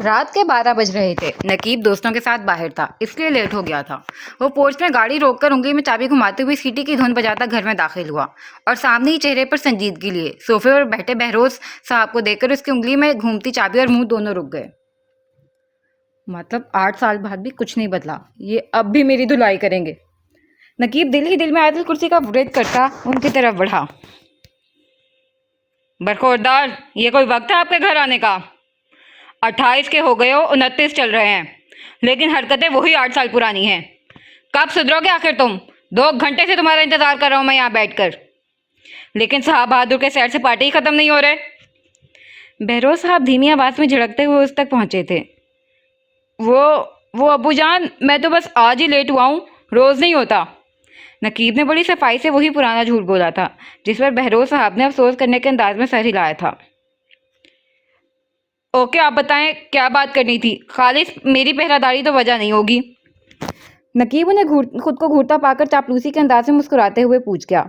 रात के 12 बज रहे थे। नकीब दोस्तों के साथ बाहर था, इसलिए लेट हो गया था। वो पोर्च में गाड़ी रोककर उंगली में चाबी घुमाते हुए सीटी की धुन बजाता घर में दाखिल हुआ और सामने ही चेहरे पर संजीदगी लिए सोफे पर बैठे बहरोज साहब को देखकर उसकी उंगली में घूमती चाबी और मुंह दोनों रुक गए। मतलब 8 साल बाद भी कुछ नहीं बदला, ये अब भी मेरी धुलाई करेंगे। नकीब दिल ही दिल में आयतल कुर्सी का वृद्ध करता उनकी तरफ बढ़ा। बरखुरदार, ये कोई वक्त है आपके घर आने का? 28 के हो गए हो, 29 चल रहे हैं, लेकिन हरकतें वही 8 साल पुरानी हैं। कब सुधरोगे आखिर तुम? 2 घंटे से तुम्हारा इंतजार कर रहा हूं मैं यहाँ बैठकर, लेकिन साहब बहादुर के सैर से पार्टी ही खत्म नहीं हो रहे। बहरोज साहब धीमी आवाज में झिड़कते हुए उस तक पहुंचे थे। वो वो अब्बू जान, मैं तो बस आज ही लेट हुआ हूँ, रोज नहीं होता। नकीब ने बड़ी सफाई से वही पुराना झूठ बोला था, जिस पर बहरोज साहब ने अफसोस करने के अंदाज में सर हिलाया था। ओके, आप बताएं क्या बात करनी थी? खालिस मेरी पहरादारी तो वजह नहीं होगी। नकीब उन्हें खुद को घूरता पाकर चापलूसी के अंदाज में मुस्कुराते हुए पूछ गया।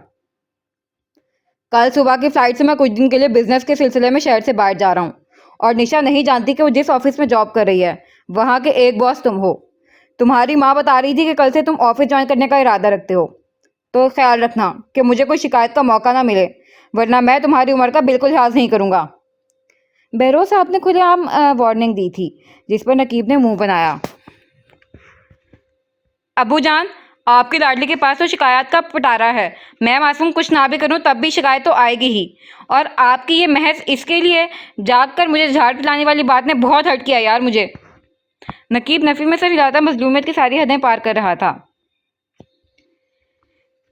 कल सुबह की फ्लाइट से मैं कुछ दिन के लिए बिजनेस के सिलसिले में शहर से बाहर जा रहा हूँ, और निशा नहीं जानती कि वो जिस ऑफिस में जॉब कर रही है वहाँ के एक बॉस तुम हो। तुम्हारी माँ बता रही थी कि कल से तुम ऑफिस ज्वाइन करने का इरादा रखते हो, तो ख्याल रखना कि मुझे कोई शिकायत का मौका ना मिले, वरना मैं तुम्हारी उम्र का बिल्कुल लिहाज नहीं करूँगा। बहरोज साहब ने खुलेआम वार्निंग दी थी, जिस पर नकीब ने मुंह बनाया। अबू जान, आपकी लाडली के पास तो शिकायत का पिटारा है। मैं मासूम कुछ ना भी करूं तब भी शिकायत तो आएगी ही, और आपकी ये महज इसके लिए जाग कर मुझे झाड़ पिलाने वाली बात ने बहुत हर्ट किया यार मुझे। नकीब नफी में सर हिलाता मजलूमियत की सारी हदें पार कर रहा था।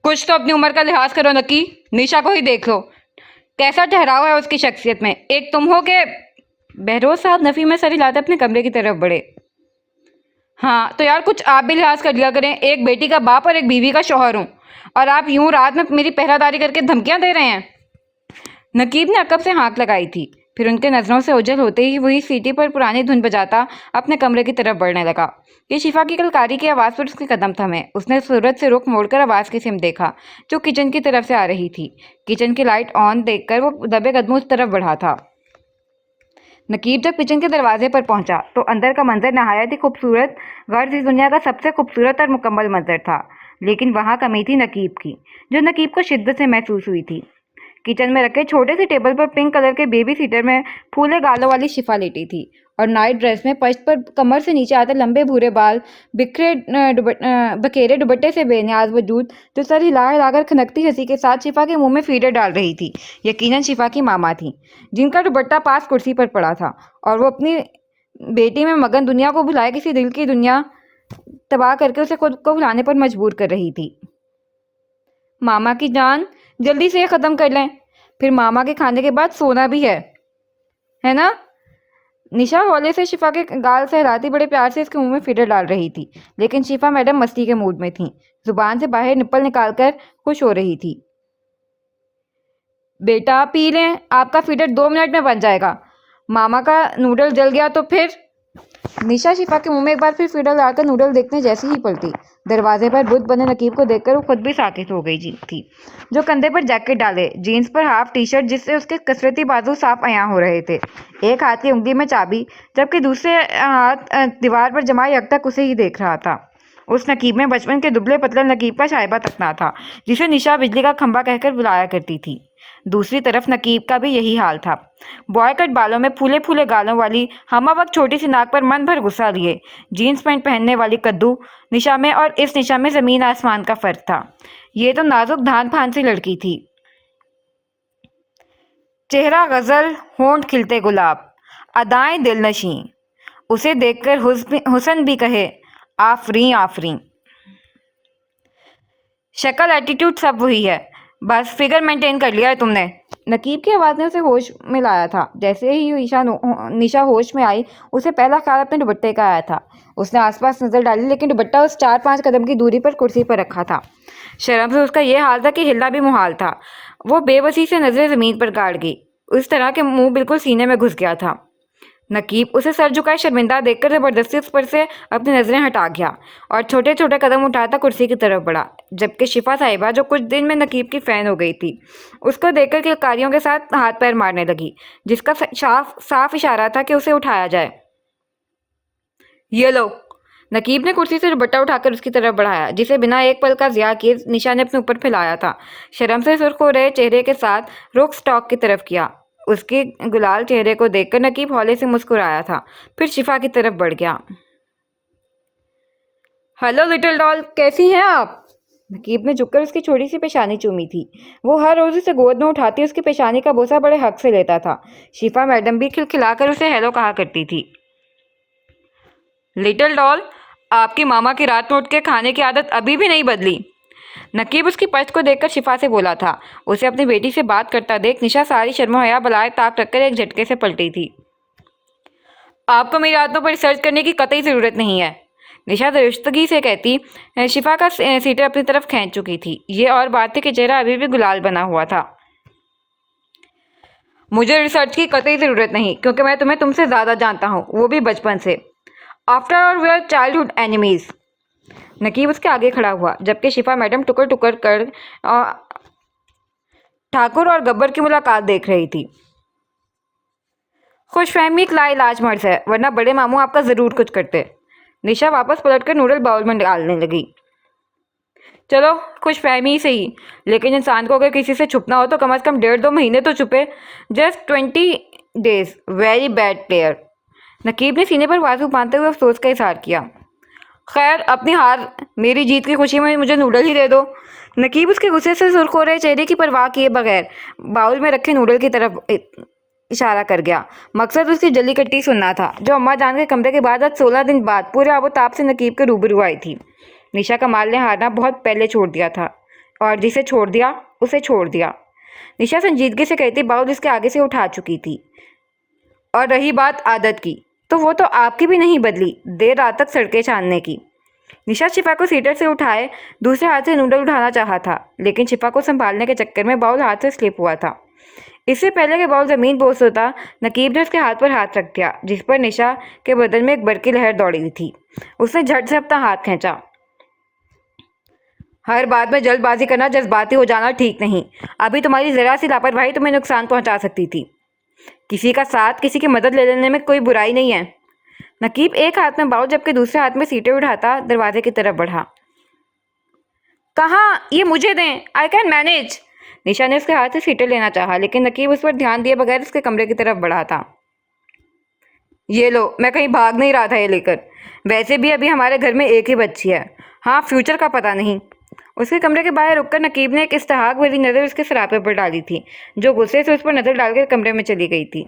कुछ तो अपनी उम्र का लिहाज करो नकी, निशा को ही देख लो, कैसा ठहराव है उसकी शख्सियत में। एक तुम हो के। बहरोज साहब नफी में सर हिलाते अपने कमरे की तरफ बढ़े। हाँ तो यार कुछ आप भी लिहाज कर लिया करें, एक बेटी का बाप और एक बीवी का शौहर हूँ, और आप यूं रात में मेरी पहरादारी करके धमकियां दे रहे हैं। नकीब ने अकब से हाँक लगाई थी, फिर उनके नज़रों से ओझल होते ही वही सीटी पर पुरानी धुन बजाता अपने कमरे की तरफ बढ़ने लगा। ये शिफा की कलकारी की आवाज़ पर उसके कदम थमे। उसने सूरज से रुख मोड़कर आवाज़ की सिम देखा, जो किचन की तरफ से आ रही थी। किचन की लाइट ऑन देखकर वो दबे कदमों उस तरफ बढ़ा था। नकीब जब किचन के दरवाजे पर पहुंचा तो अंदर का मंजर नहायत ही खूबसूरत, गर्ज इस दुनिया का सबसे खूबसूरत और मुकम्मल मंजर था। लेकिन वहाँ कमी थी नकीब की, जो नकीब को शिद्दत से महसूस हुई थी। किचन में रखे छोटे से टेबल पर पिंक कलर के बेबी सीटर में फूले गालों वाली शिफा लेटी थी, और नाइट ड्रेस में पश्त पर कमर से नीचे आते लंबे भूरे बाल बखेरे दुपट्टे से बेनियाज वजूद, जो सर हिला हिलाकर खनकती हंसी के साथ शिफा के मुंह में फीडर डाल रही थी, यकीनन शिफा की मामा थी, जिनका दुपट्टा पास कुर्सी पर पड़ा था, और वो अपनी बेटी में मगन दुनिया को भुलाए किसी दिल की दुनिया तबाह करके उसे खुद को भुलाने पर मजबूर कर रही थी। मामा की जान, जल्दी से ये ख़त्म कर लें, फिर मामा के खाने के बाद सोना भी है ना? निशा हौले से शिफा के गाल से हिलाती बड़े प्यार से इसके मुंह में फीडर डाल रही थी, लेकिन शिफा मैडम मस्ती के मूड में थी, जुबान से बाहर निप्पल निकालकर खुश हो रही थी। बेटा पी लें, आपका फीडर 2 मिनट में बन जाएगा। मामा का नूडल जल गया तो फिर? निशा शिफा के मुंह में एक बार फिर फीडर डालकर नूडल देखने जैसी ही पलटी। दरवाजे पर बुत बने नकीब को देखकर वो खुद भी साकित हो गई थी, जो कंधे पर जैकेट डाले, जीन्स पर हाफ टी शर्ट जिससे उसके कसरती बाजू साफ अयां हो रहे थे, एक हाथ की उंगली में चाबी, जबकि दूसरे हाथ दीवार पर जमा यक उसे ही देख रहा था। उस नकीब में बचपन के दुबले पतले नकीब का शाइबा तक ना था, जिसे निशा बिजली का खंभा कहकर बुलाया करती थी। दूसरी तरफ नकीब का भी यही हाल था। बॉयकट बालों में फूले फूले गालों वाली हमा वक्त छोटी सी नाक पर मन भर गुस्सा लिए जीन्स पैंट पहनने वाली कद्दू निशा में और इस निशा में जमीन आसमान का फर्क था। ये तो नाजुक धान फान सी लड़की थी, चेहरा गजल, होंठ खिलते गुलाब, अदाएं दिलनशी। उसे देखकर हुसन भी कहे आफरीन आफरीन। शक्ल एटीट्यूड सब वही है, बस फिगर मेंटेन कर लिया है तुमने। नकीब की आवाज़ ने उसे होश में लाया था। जैसे ही निशा होश में आई, उसे पहला ख्याल अपने दुपट्टे का आया था। उसने आसपास नजर डाली, लेकिन दुपट्टा उस 4-5 कदम की दूरी पर कुर्सी पर रखा था। शर्म से उसका यह हाल था कि हिलना भी मुहाल था। वो बेबसी से नजरें ज़मीन पर गाड़ गई, उस तरह के मुंह बिल्कुल सीने में घुस गया था। नकीब उसे सर झुकाए शर्मिंदा देखकर जबरदस्ती उस पर से अपनी नजरें हटा गया और छोटे छोटे कदम उठाता कुर्सी की तरफ बढ़ा, जबकि शिफा साहिबा, जो कुछ दिन में नकीब की फ़ैन हो गई थी, उसको देखकर किलकारियों के साथ हाथ पैर मारने लगी, जिसका साफ साफ इशारा था कि उसे उठाया जाए। ये लो। नकीब ने कुर्सी से दुपट्टा उठाकर उसकी तरफ बढ़ाया, जिसे बिना एक पल का ज़िया किए निशा ने अपने ऊपर फैलाया था। शर्म से सुर्ख हो रहे चेहरे के साथ रुख स्टॉक की तरफ किया। उसके गुलाल चेहरे को देखकर नकीब हौले से मुस्कुराया था, फिर शिफा की तरफ बढ़ गया। हेलो लिटिल डॉल, कैसी हैं आप? नकीब ने झुककर उसकी छोटी सी पेशानी चूमी थी। वो हर रोज उसे गोद में उठाती उसकी पेशानी का बोसा बड़े हक से लेता था। शिफा मैडम भी खिलखिलाकर उसे हेलो कहा करती थी। लिटिल डॉल, आपकी मामा की रात में उठ के खाने की आदत अभी भी नहीं बदली। नकीब उसकी पश्त को देखकर शिफा से बोला था। उसे अपनी बेटी से बात करता देख निशा सारी शर्म हया बलाए ताक रखकर एक झटके से पलटी थी। आपको मेरी आदतों पर रिसर्च करने की कतई ज़रूरत नहीं है, निशा दुरुस्तगी से कहती। शिफा का सीटर अपनी तरफ खींच चुकी थी। ये और बात थी कि चेहरा अभी भी गुलाल बना हुआ था। मुझे रिसर्च की कतई ज़रूरत नहीं, क्योंकि मैं तुम्हें तुमसे ज़्यादा जानता हूँ, वो भी बचपन से। After all we are childhood enemies. Naqeeb उसके आगे खड़ा हुआ, जबकि शिफा मैडम टुकर टुकर कर ठाकुर और गब्बर की मुलाकात देख रही थी। खुशफहमी एक लाइलाज मर्ज है, वरना बड़े मामू आपका ज़रूर कुछ करते। निशा वापस पलटकर नूडल बाउल में डालने लगी। चलो खुशफहमी ही सही, लेकिन इंसान को अगर किसी से छुपना हो तो कम से कम 1.5-2 महीने तो छुपे। Just 20 days, very bad player. Naqeeb ने सीने पर बाजू बांधते हुए अफसोस का इजहार किया। खैर, अपनी हार मेरी जीत की खुशी में मुझे नूडल ही दे दो। नकीब उसके गुस्से से सुर्ख हो रहे चेहरे की परवाह किए बगैर बाउल में रखे नूडल की तरफ इशारा कर गया। मकसद उसकी जल्दी कट्टी सुनना था, जो अम्मा जान के कमरे के बाद आज 16 दिन बाद पूरे आबोताब से नकीब के रूबरू आई थी। निशा कमाल ने हारना बहुत पहले छोड़ दिया था, और जिसे छोड़ दिया उसे छोड़ दिया। निशा संजीदगी से कहती बाउल इसके आगे से उठा चुकी थी। और रही बात आदत की, तो वो तो आपकी भी नहीं बदली, देर रात तक सड़कें छानने की। निशा शिफा को सीटर से उठाए दूसरे हाथ से नूडल उठाना चाहा था, लेकिन शिफा को संभालने के चक्कर में बाउल हाथ से स्लिप हुआ था। इससे पहले कि बाउल ज़मीन बोस होता, नकीब ने उसके हाथ पर हाथ रख दिया, जिस पर निशा के बदन में एक बरकी लहर दौड़ी थी। उसने झट से अपना हाथ खींचा। हर बात में जल्दबाजी करना, जज्बाती हो जाना ठीक नहीं। अभी तुम्हारी ज़रा सी लापरवाही तुम्हें नुकसान पहुंचा सकती थी। किसी का साथ, किसी की मदद ले लेने में कोई बुराई नहीं है। नकीब एक हाथ में बाउल जबकि दूसरे हाथ में सीटें उठाता दरवाजे की तरफ बढ़ा। कहाँ, ये मुझे दें, आई कैन मैनेज। निशा ने उसके हाथ से सीटें लेना चाहा, लेकिन नकीब उस पर ध्यान दिए बगैर उसके कमरे की तरफ बढ़ा था। ये लो, मैं कहीं भाग नहीं रहा था ये लेकर। वैसे भी अभी हमारे घर में एक ही बच्ची है। हाँ, फ्यूचर का पता नहीं। उसके कमरे के बाहर रुककर नकीब ने एक इस्तेहाक भरी नज़र उसके सरापे पर डाली थी, जो गुस्से से उस पर नज़र डालकर कमरे में चली गई थी।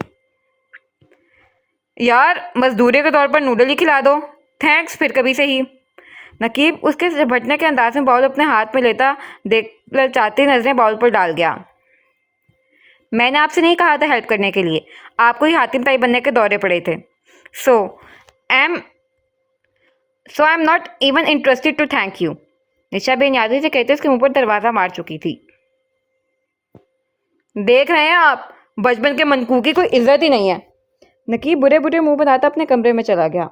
यार, मजदूरी के तौर पर नूडल ही खिला दो। थैंक्स, फिर कभी से ही। नकीब उसके झपटने के अंदाज में बाउल अपने हाथ में लेता देख ललचाती नजरें बाउल पर डाल गया। मैंने आपसे नहीं कहा था हेल्प करने के लिए, आपको ही हातिम ताई बनने के दौरे पड़े थे। So um I am not even interested to thank you. Nisha बेनियादी से कहते उसके मुंह पर दरवाज़ा मार चुकी थी। देख रहे हैं आप, बचपन के मनकू की कोई इज्जत ही नहीं है। नकीब बुरे बुरे मुंह बनाता अपने कमरे में चला गया।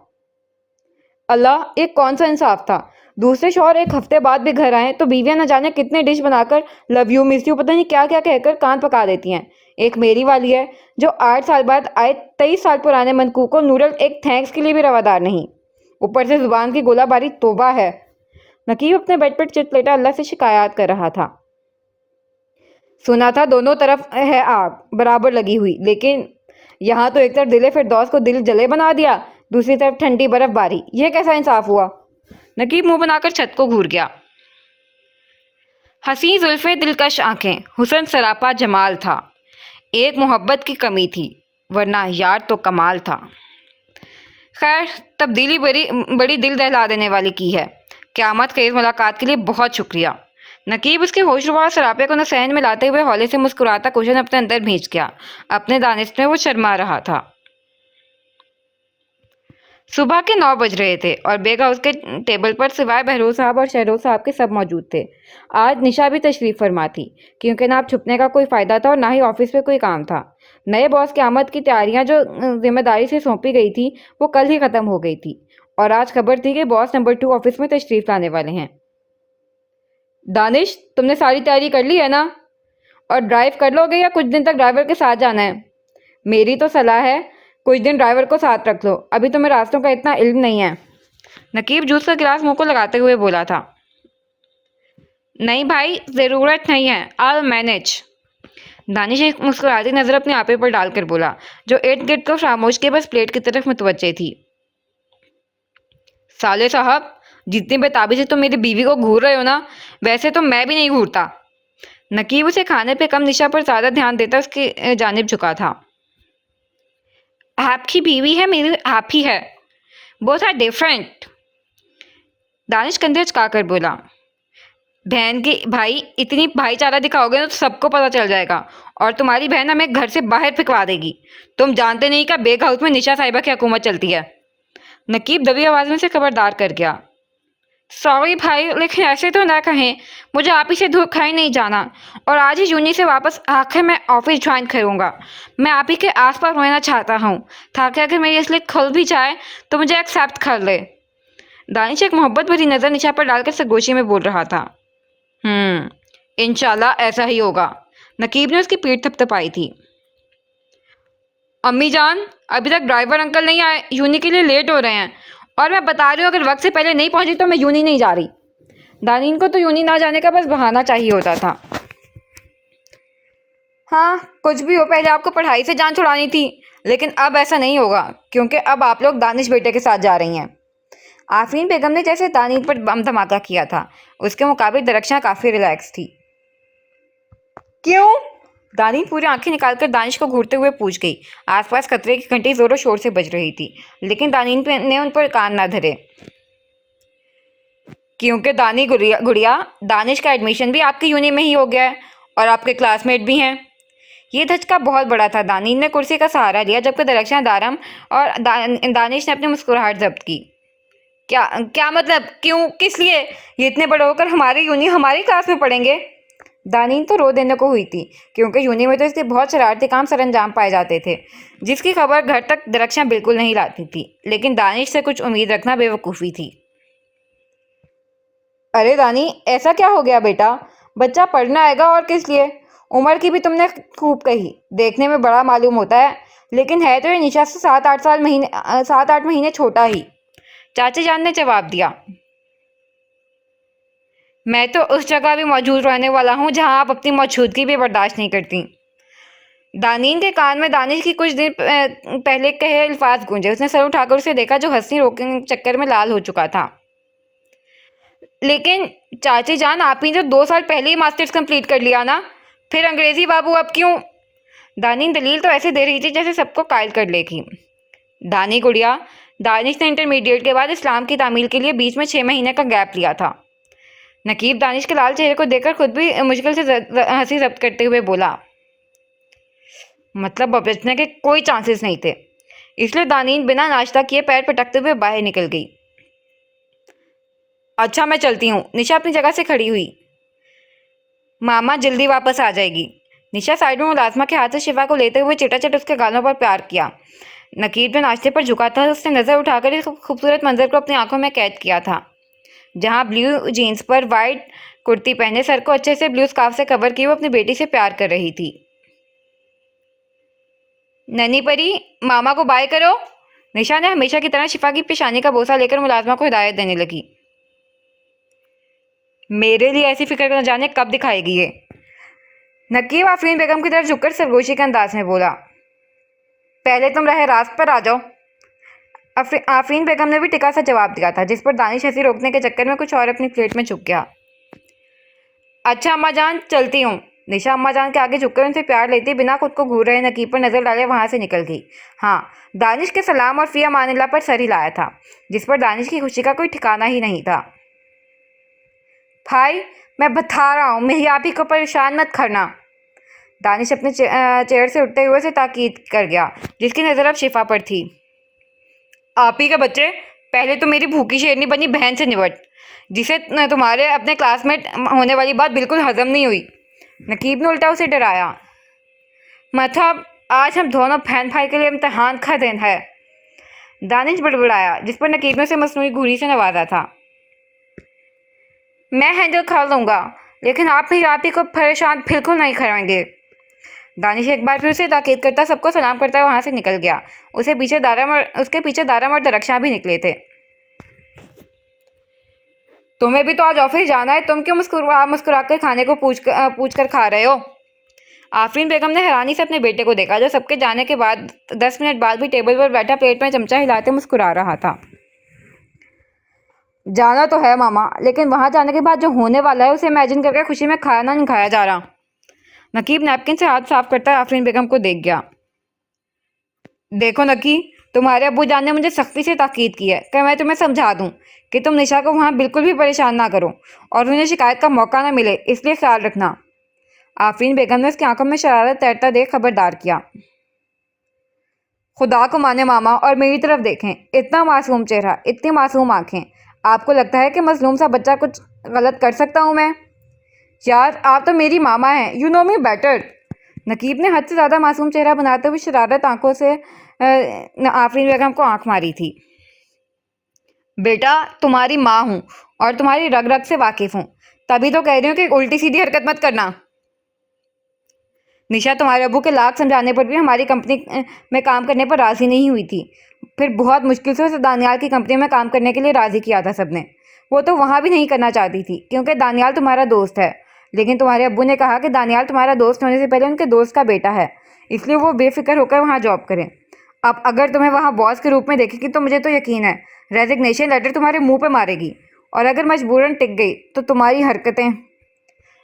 अल्लाह, एक कौन सा इंसाफ था। दूसरे शौहर एक हफ्ते बाद भी घर आए तो बीवियां न जाने कितने डिश बनाकर लव यू मिस यू पता नहीं क्या क्या कहकर कान पका देती हैं। एक मेरी वाली है जो 8 साल बाद आए 23 साल पुराने मनकू को नूडल एक थैंक्स के लिए भी रवादार नहीं। ऊपर से जुबान की गोलाबारी तोबा है। नकीब अपने बेड पर चित लेटा अल्लाह से शिकायत कर रहा था। सुना था दोनों तरफ है आग बराबर लगी हुई, लेकिन यहाँ तो एक तरफ दिले फिरदौस को दिल जले बना दिया, दूसरी तरफ ठंडी बर्फबारी। यह कैसा इंसाफ हुआ। नकीब मुंह बनाकर छत को घूर गया। हसी जुल्फे दिलकश आंखें, हुस्न सरापा जमाल था। एक मोहब्बत की कमी थी, वरना यार तो कमाल था। खैर, तब्दीली बड़ी बड़ी दिल दहला देने वाली की है। क़यामत खेज़ मुलाकात के लिए बहुत शुक्रिया। नकीब उसके होशरुबा सरापे को न सहन में लाते हुए हौले से मुस्कुराता कुशन अपने अंदर भींच गया। अपने दानिश में वो शर्मा रहा था। सुबह के 9 बज रहे थे और बेग हाउस के टेबल पर सिवाय बहरोज साहब और शहरोज साहब के सब मौजूद थे। आज निशा भी तशरीफ़ फरमा थी, क्योंकि ना अब छुपने का कोई फ़ायदा था और ना ही ऑफिस में कोई काम था। नए बॉस की आमद की तैयारियां जो जिम्मेदारी से सौंपी गई थी वो कल ही ख़त्म हो गई थी, और आज खबर थी कि बॉस नंबर 2 ऑफिस में तशरीफ़ लाने वाले हैं। दानिश, तुमने सारी तैयारी कर ली है ना? और ड्राइव कर लोगे या कुछ दिन तक ड्राइवर के साथ जाना है? मेरी तो सलाह है कुछ दिन ड्राइवर को साथ रख लो, अभी तुम्हें रास्तों का इतना इल्म नहीं है। नकीब जूस का गिलास मुंह को लगाते हुए बोला था। नहीं भाई, ज़रूरत नहीं है, आई मैनेज। दानिश एक मुस्कुराती नजर अपने आपे पर डालकर बोला, जो इर्द गिर्द को खामोश के बस प्लेट की तरफ मुतवज्जे थी। साले साहब, जितनी बेताबी से तुम मेरी बीवी को घूर रहे हो ना, वैसे तो मैं भी नहीं घूरता। नकीब उसे खाने पे कम, निशा पर ज़्यादा ध्यान देता उसकी जानिब झुका था। आपकी बीवी है, मेरी आप ही है, बोथ आर डिफरेंट। दानिश कंधे उचकाकर बोला। बहन की भाई, इतनी भाईचारा दिखाओगे ना तो सबको पता चल जाएगा, और तुम्हारी बहन हमें घर से बाहर फेंकवा देगी। तुम जानते नहीं क्या बेग हाउस में निशा साहिबा की हुकूमत चलती है। नकीब दबी आवाज़ में से खबरदार कर गया। सॉरी भाई, लेकिन ऐसे तो ना कहें, मुझे आप ही से धोखा ही नहीं जाना, और आज ही जूनी से वापस आकर मैं ऑफिस ज्वाइन करूँगा। मैं आप ही के आसपास रहना चाहता हूँ, ताकि अगर मेरी असलियत खुल भी जाए तो मुझे एक्सेप्ट कर ले। दानिश एक मोहब्बत भरी नज़र निशा पर डालकर सरगोशी में बोल रहा था। इंशाल्लाह ऐसा ही होगा। नकीब ने उसकी पीठ थपथपाई थी। अम्मी जान, अभी तक ड्राइवर अंकल नहीं आए, यूनी के लिए लेट हो रहे हैं, और मैं बता रही हूँ अगर वक्त से पहले नहीं पहुंची तो मैं यूनी नहीं जा रही। दानीन को तो यूनी ना जाने का बस बहाना चाहिए होता था। हाँ, कुछ भी हो, पहले आपको पढ़ाई से जान छुड़ानी थी, लेकिन अब ऐसा नहीं होगा, क्योंकि अब आप लोग दानिश बेटे के साथ जा रही हैं। आफरीन बेगम ने जैसे दानीन पर बम धमाका किया था, उसके मुकाबले दरख्शां काफ़ी रिलैक्स थी। क्यों? दानीन पूरी आंखें निकालकर दानिश को घूरते हुए पूछ गई। आसपास खतरे की घंटी जोरों शोर से बज रही थी, लेकिन दानीन ने उन पर कान न धरे। क्योंकि दानी गुड़िया, दानिश का एडमिशन भी आपकी यूनी में ही हो गया है, और आपके क्लासमेट भी हैं। ये धचका बहुत बड़ा था। दानीन ने कुर्सी का सहारा लिया, जबकि दरख्शां दारम और दानिश ने अपनी मुस्कुराहट जब्त की। क्या क्या मतलब? क्यों? किस लिए? ये इतने बड़े होकर हमारी यूनी हमारी क्लास में पढ़ेंगे? दानीन तो रो देने को हुई थी, क्योंकि यूनी में तो इसके बहुत शरारती काम सरंजाम पाए जाते थे, जिसकी खबर घर तक दरख्शां बिल्कुल नहीं लाती थी। लेकिन दानिश से कुछ उम्मीद रखना बेवकूफ़ी थी। अरे दानी, ऐसा क्या हो गया बेटा? बच्चा पढ़ना आएगा, और किस लिए? उम्र की भी तुमने खूब कही, देखने में बड़ा मालूम होता है, लेकिन है तो ये निशा से 7-8 महीने छोटा ही। चाची जान ने जवाब दिया। मैं तो उस जगह भी मौजूद रहने वाला हूँ जहाँ आप अपनी मौजूदगी भी बर्दाश्त नहीं करती। दानीन के कान में दानिश की कुछ दिन पहले कहे अल्फाज गूंजे। उसने सर उठाकर उसे देखा, जो हंसी रोकने चक्कर में लाल हो चुका था। लेकिन चाची जान, आप ही तो 2 साल पहले ही मास्टर्स कंप्लीट कर लिया ना, फिर अंग्रेजी बाबू अब क्यों? दानीन दलील तो ऐसे दे रही थी जैसे सबको कायल कर लेगी। दानी गुड़िया, दानिश ने इंटरमीडिएट के बाद इस्लाम की तामील के लिए बीच में 6 महीने का गैप लिया था। नकीब दानिश के लाल चेहरे को देखकर खुद भी मुश्किल से हंसी जब्त करते हुए बोला। मतलब अब बचने के कोई चांसेस नहीं थे, इसलिए दानीन बिना नाश्ता किए पैर पटकते हुए बाहर निकल गई। अच्छा, मैं चलती हूँ। निशा अपनी जगह से खड़ी हुई। मामा जल्दी वापस आ जाएगी। निशा साइड में मुलाजमा के हाथ से शिवा को लेते हुए चिटाचट उसके गालों पर प्यार किया। नकीब जो नाश्ते पर झुका था, उसने नज़र उठाकर इस खूबसूरत मंजर को अपनी आंखों में कैद किया था, जहाँ ब्लू जीन्स पर वाइट कुर्ती पहने, सर को अच्छे से ब्लू स्कार्फ से कवर किए वो अपनी बेटी से प्यार कर रही थी। ननी परी, मामा को बाय करो। निशा ने हमेशा की तरह शिफा की पेशानी का बोसा लेकर मुलाजमा को हिदायत देने लगी। मेरे लिए ऐसी फिक्र न जाने कब दिखाएगी ये। नकीब आफरीन बेगम की तरफ झुककर सरगोशी के अंदाज में बोला। पहले तुम रहे रास्त पर आ जाओ। आफरीन बेगम ने भी टिका सा जवाब दिया था, जिस पर दानिश हंसी रोकने के चक्कर में कुछ और अपनी प्लेट में झुक गया। अच्छा अम्मा जान, चलती हूँ। निशा अम्मा जान के आगे झुककर उनसे प्यार लेती बिना खुद को घूर रहे नकीब पर नजर डाले वहां से निकल गई। हाँ, दानिश के सलाम और फिया मानिल्ला पर सर हिलाया था, जिस पर दानिश की खुशी का कोई ठिकाना ही नहीं था। भाई, मैं बता रहा हूँ, मेरी आप ही को परेशान मत करना। दानिश अपने चेयर से उठते हुए से ताकीद कर गया, जिसकी नज़र अब शिफा पर थी। आप ही के बच्चे, पहले तो मेरी भूखी शेरनी बनी बहन से निपट, जिसे तुम्हारे अपने क्लासमेट होने वाली बात बिल्कुल हजम नहीं हुई। नकीब ने उल्टा उसे डराया। मतलब आज हम दोनों बहन भाई के लिए इम्तहान का दिन है। दानिश बड़बड़ाया, जिस पर नकीब ने उसे मसनूई घूरी से नवाजा था। मैं हैंडल कर लूँगा, लेकिन आप ही को परेशान बिल्कुल नहीं करेंगे। दानिश एक बार फिर उसे ताकीद करता सबको सलाम करता वहाँ से निकल गया। उसके पीछे दारम और दरख्शां भी निकले थे। तुम्हें भी तो आज ऑफिस जाना है, तुम क्यों मुस्कुरा मुस्कुरा कर खाने को पूछ कर खा रहे हो? आफरीन बेगम ने हैरानी से अपने बेटे को देखा, जो सबके जाने के बाद 10 मिनट बाद भी टेबल पर बैठा प्लेट में चमचा हिलाते मुस्कुरा रहा था। जाना तो है मामा, लेकिन वहां जाने के बाद जो होने वाला है उसे इमेजिन करके खुशी में खाना नहीं खाया जा रहा। नकीब नैपकिन से हाथ साफ करता आफरीन बेगम को देख गया। देखो नकी, तुम्हारे अब्बू जान ने मुझे सख्ती से ताकीद की है कि मैं तुम्हें समझा दूं कि तुम निशा को वहाँ बिल्कुल भी परेशान ना करो और उन्हें शिकायत का मौका ना मिले, इसलिए ख्याल रखना। आफरीन बेगम ने उसकी आंखों में शरारत तैरता देख खबरदार किया। खुदा को माने मामा, और मेरी तरफ देखें, इतना मासूम चेहरा, इतनी मासूम आंखें, आपको लगता है कि मजलूम सा बच्चा कुछ गलत कर सकता हूँ मैं? यार आप तो मेरी मामा हैं, यू नो मी बेटर। नकीब ने हद से ज़्यादा मासूम चेहरा बनाते हुए शरारत आंखों से आफरीन बेगम को आंख मारी थी। बेटा तुम्हारी माँ हूँ और तुम्हारी रग रग से वाकिफ़ हूँ, तभी तो कह रही हूँ कि उल्टी सीधी हरकत मत करना। निशा तुम्हारे अबू के लाख समझाने पर भी हमारी कंपनी में काम करने पर राज़ी नहीं हुई थी। फिर बहुत मुश्किल से उसे दानियाल की कंपनी में काम करने के लिए राज़ी किया था सबने। वो तो वहाँ भी नहीं करना चाहती थी क्योंकि दानियाल तुम्हारा दोस्त है, लेकिन तुम्हारे अब्बू ने कहा कि दानियाल तुम्हारा दोस्त होने से पहले उनके दोस्त का बेटा है, इसलिए वो बेफिक्र होकर वहाँ जॉब करें। अब अगर तुम्हें वहाँ बॉस के रूप में देखेगी तो मुझे तो यकीन है रेजिग्नेशन लेटर तुम्हारे मुंह पे मारेगी, और अगर मजबूरन टिक गई तो तुम्हारी हरकतें।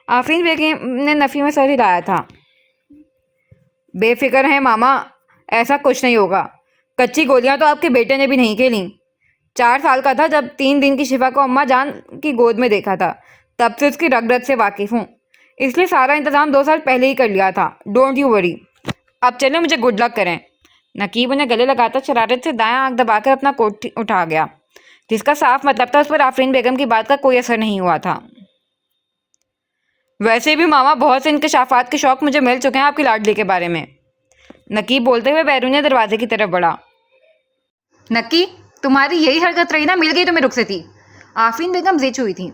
आफरीन बेगम ने नफ़ी में सर हिलाया था। बेफिक्र हैं मामा, ऐसा कुछ नहीं होगा। कच्ची गोलियां तो आपके बेटे ने भी नहीं खेली। 4 साल का था जब 3 दिन की शिफा को अम्मा जान की गोद में देखा था, तब से उसकी रग रग से वाकिफ़ हूँ, इसलिए सारा इंतज़ाम 2 साल पहले ही कर लिया था। Don't you worry. अब चलें, मुझे गुड लक करें। नकीब उन्हें गले लगाता शरारत से दायां आंख दबाकर अपना कोट उठा गया, जिसका साफ मतलब था उस पर आफरीन बेगम की बात का कोई असर नहीं हुआ था। वैसे भी मामा, बहुत से इंकशाफात के शौक मुझे मिल चुके हैं आपकी लाडली के बारे में। नकीब बोलते हुए बैरूनी दरवाजे की तरफ बढ़ा। नक्की, तुम्हारी यही हरकत रही ना, मिल गई तुम्हें रुखसती। आफरीन बेगम जिद हुई थी।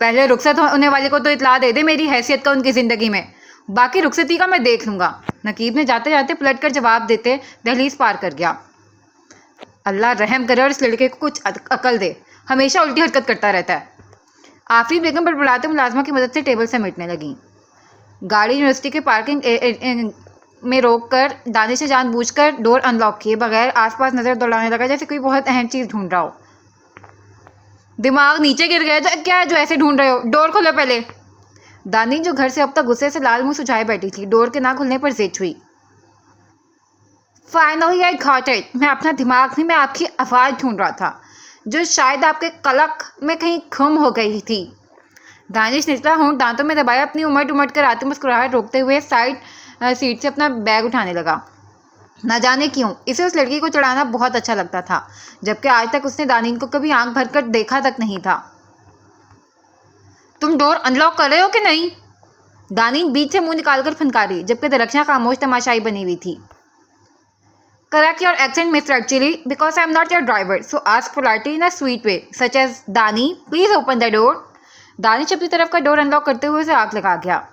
पहले रुखसत होने वाले को तो इतला दे दे मेरी हैसियत का उनकी ज़िंदगी में, बाकी रुखसती का मैं देख लूँगा। नकीब ने जाते जाते पलट कर जवाब देते दहलीज पार कर गया। अल्लाह रहम करे और इस लड़के को कुछ अकल दे, हमेशा उल्टी हरकत करता रहता है। आफरीन बेगम बड़बड़ाते मुलाजमा की मदद से टेबल से मिटने लगी। गाड़ी यूनिवर्सिटी के पार्किंग में रोक कर दानिश ने जानबूझकर डोर अनलॉक किए बगैर आसपास नजर दौड़ाने लगा, जैसे कोई बहुत अहम चीज़ ढूंढ रहा हो। दिमाग नीचे गिर गया क्या जो ऐसे ढूंढ रहे हो? डोर खोलो पहले। दानी जो घर से अब तक गुस्से से लाल मुंह सुझाए बैठी थी, डोर के ना खुलने पर जिद हुई। Finally I got it. मैं अपना दिमाग नहीं, मैं आपकी आवाज़ ढूंढ रहा था, जो शायद आपके कलक में कहीं गुम हो गई थी। दानिश निचला होंठ दांतों में दबाया अपनी उमट उमट कर आती मुस्कुराहट रोकते हुए साइड सीट से अपना बैग उठाने लगा। न जाने क्यों इसे उस लड़की को चढ़ाना बहुत अच्छा लगता था, जबकि आज तक उसने दानिश को कभी आंख भरकर देखा तक नहीं था। तुम डोर अनलॉक कर रहे हो कि नहीं? दानिश बीच से मुंह निकालकर फनकारी, जबकि दरख्शां खामोश तमाशाई बनी हुई थी। Correct your accent, Mr. Actually, because I am not your driver. So ask politely in a sweet way, such as, Dani, please open the door. Danish अपनी तरफ का डोर अनलॉक करते हुए उसे आग लगा गया।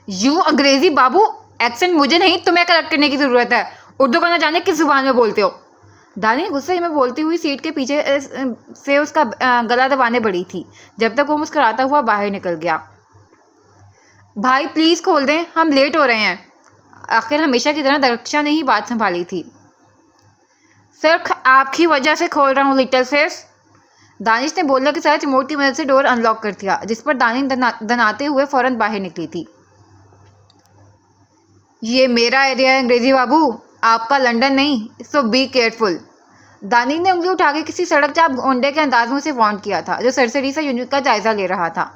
यू अंग्रेजी बाबू, एक्सेंट मुझे नहीं तुम्हें करेक्ट करने की जरूरत है। उर्दू का ना जाने किस जुबान में बोलते हो। दानिश गुस्से में बोलती हुई सीट के पीछे से उसका गला दबाने बढ़ी थी, जब तक वो मुस्कुराता हुआ बाहर निकल गया। भाई प्लीज खोल दें, हम लेट हो रहे हैं। आखिर हमेशा की तरह दरख्शां ने ही बात संभाली थी। सिर्फ आपकी वजह से खोल रहा हूँ लिटिल फेस। दानिश ने बोलने के साथ रिमोट की मदद से डोर अनलॉक कर दिया, जिस पर दानिश दनाते हुए फौरन बाहर निकली थी। ये मेरा एरिया है अंग्रेजी बाबू, आपका लंदन नहीं, सो बी केयरफुल। दानिश ने उंगली उठा के किसी सड़क चाप गोंडे के अंदाज में उसे वार्न किया था, जो सरसरी से यूनिट का जायजा ले रहा था।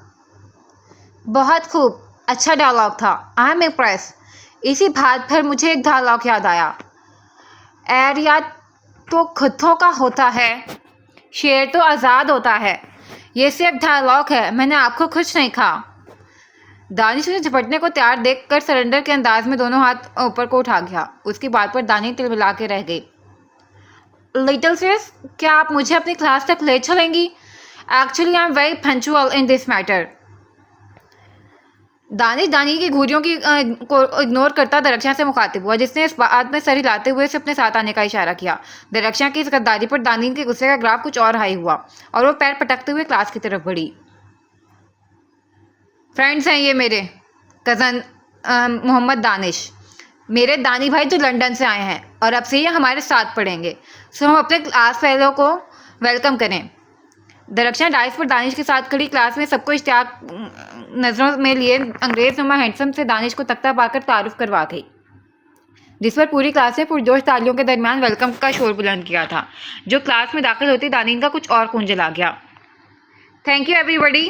बहुत खूब, अच्छा डायलॉग था, आई एम इम्प्रेस। इसी बात पर मुझे एक डायलॉग याद आया। एरिया तो खुदों का होता है, शेर तो आज़ाद होता है। ये सिर्फ डायलॉग है, मैंने आपको कुछ नहीं कहा। दानिश उसे झपटने को तैयार देखकर सरेंडर के अंदाज में दोनों हाथ ऊपर को उठा गया। उसकी बात पर दानिश तिलमिला के रह गई। लिटिल सिस, क्या आप मुझे अपनी क्लास तक ले चलेंगी? Actually I am very punctual in this matter. Danish दानी की घुरियों की को इग्नोर करता दरक्षा से मुखातिब हुआ, जिसने इस बात में सर हिलाते हुए उसे अपने साथ आने का इशारा किया। दरक्षा की इस गद्दारी पर दानिश के गुस्से का ग्राफ कुछ और हाई हुआ और वो पैर पटकते हुए क्लास की तरफ बढ़ी। फ्रेंड्स हैं ये मेरे कज़न मोहम्मद दानिश, मेरे दानी भाई जो लंदन से आए हैं और अब से ये हमारे साथ पढ़ेंगे, सो हम अपने क्लास फेलो को वेलकम करें। दरक्षा डाइस पर दानिश के साथ खड़ी क्लास में सबको इश्तियाक नज़रों में लिए अंग्रेज नुमा हैंडसम से दानिश को तख्ता पाकर तारुफ करवा गई, जिस पर पूरी क्लास ने पुरजोश तालियों के दरमियान वेलकम का शोर बुलंद किया था। जो क्लास में दाखिल होती दानिश का कुछ और खून जला गया। Thank you everybody.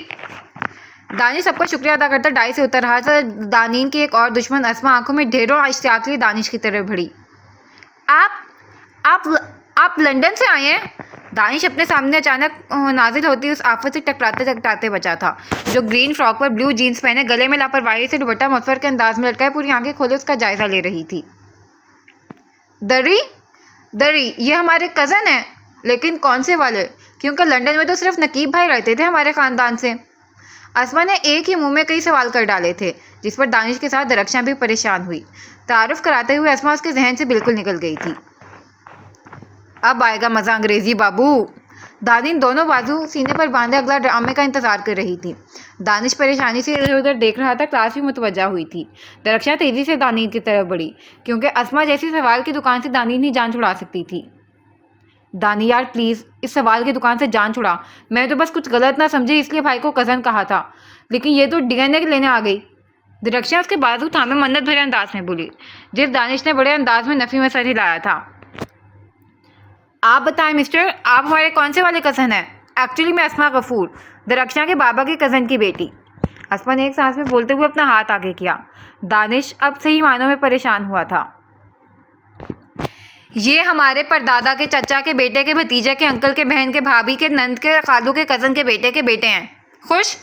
दानिश सबका शुक्रिया अदा करता डाई से उतर रहा था। दानिश की एक और दुश्मन अस्मा आंखों में ढेरों इश्तियाक लिए दानिश की तरफ बढ़ी। आप लंदन से आए हैं? दानिश अपने सामने अचानक नाजिल होती उस आफत से टकराते टकराते बचा था, जो ग्रीन फ्रॉक पर ब्लू जीन्स पहने गले में लापरवाही से दुपट्टा मुजफ्फर के अंदाज में लटकाए पूरी आंखें खोले उसका जायजा ले रही थी। दरी ये हमारे कज़न हैं, लेकिन कौन से वाले? क्योंकि लंदन में तो सिर्फ नकीब भाई रहते थे हमारे ख़ानदान से। अस्मा ने एक ही मुंह में कई सवाल कर डाले थे, जिस पर दानिश के साथ दरक्षा भी परेशान हुई। तारुफ कराते हुए अस्मा उसके जहन से बिल्कुल निकल गई थी। अब आएगा मज़ा अंग्रेज़ी बाबू। दानिश दोनों बाजू सीने पर बांधे अगला ड्रामे का इंतजार कर रही थी। दानिश परेशानी से इधर उधर देख रहा था, क्लास भी मुतवज्जा हुई थी। दरक्षा तेजी से दानिश की तरफ बढ़ी, क्योंकि अस्मा जैसी सवाल की दुकान से दानिश नहीं जान छुड़ा सकती थी। दानी यार प्लीज़ इस सवाल की दुकान से जान छुड़ा, मैं तो बस कुछ गलत ना समझे इसलिए भाई को कज़न कहा था, लेकिन ये तो डीएनए लेने आ गई। दरक्षा उसके बाजू थामे मन्नत भरे अंदाज में बोली, जिस दानिश ने बड़े अंदाज में नफ़ी में सर हिलाया था। आप बताएं मिस्टर, आप हमारे कौन से वाले कज़न हैं? एक्चुअली मैं अस्मा गफूर, दरक्षा के बाबा के कज़न की बेटी। अस्मा ने एक सांस में बोलते हुए अपना हाथ आगे किया। दानिश अब सही मानों में परेशान हुआ था। ये हमारे परदादा के चचा के बेटे के भतीजे के अंकल के बहन के भाभी के नंद के खालू के कज़न के बेटे हैं। खुश?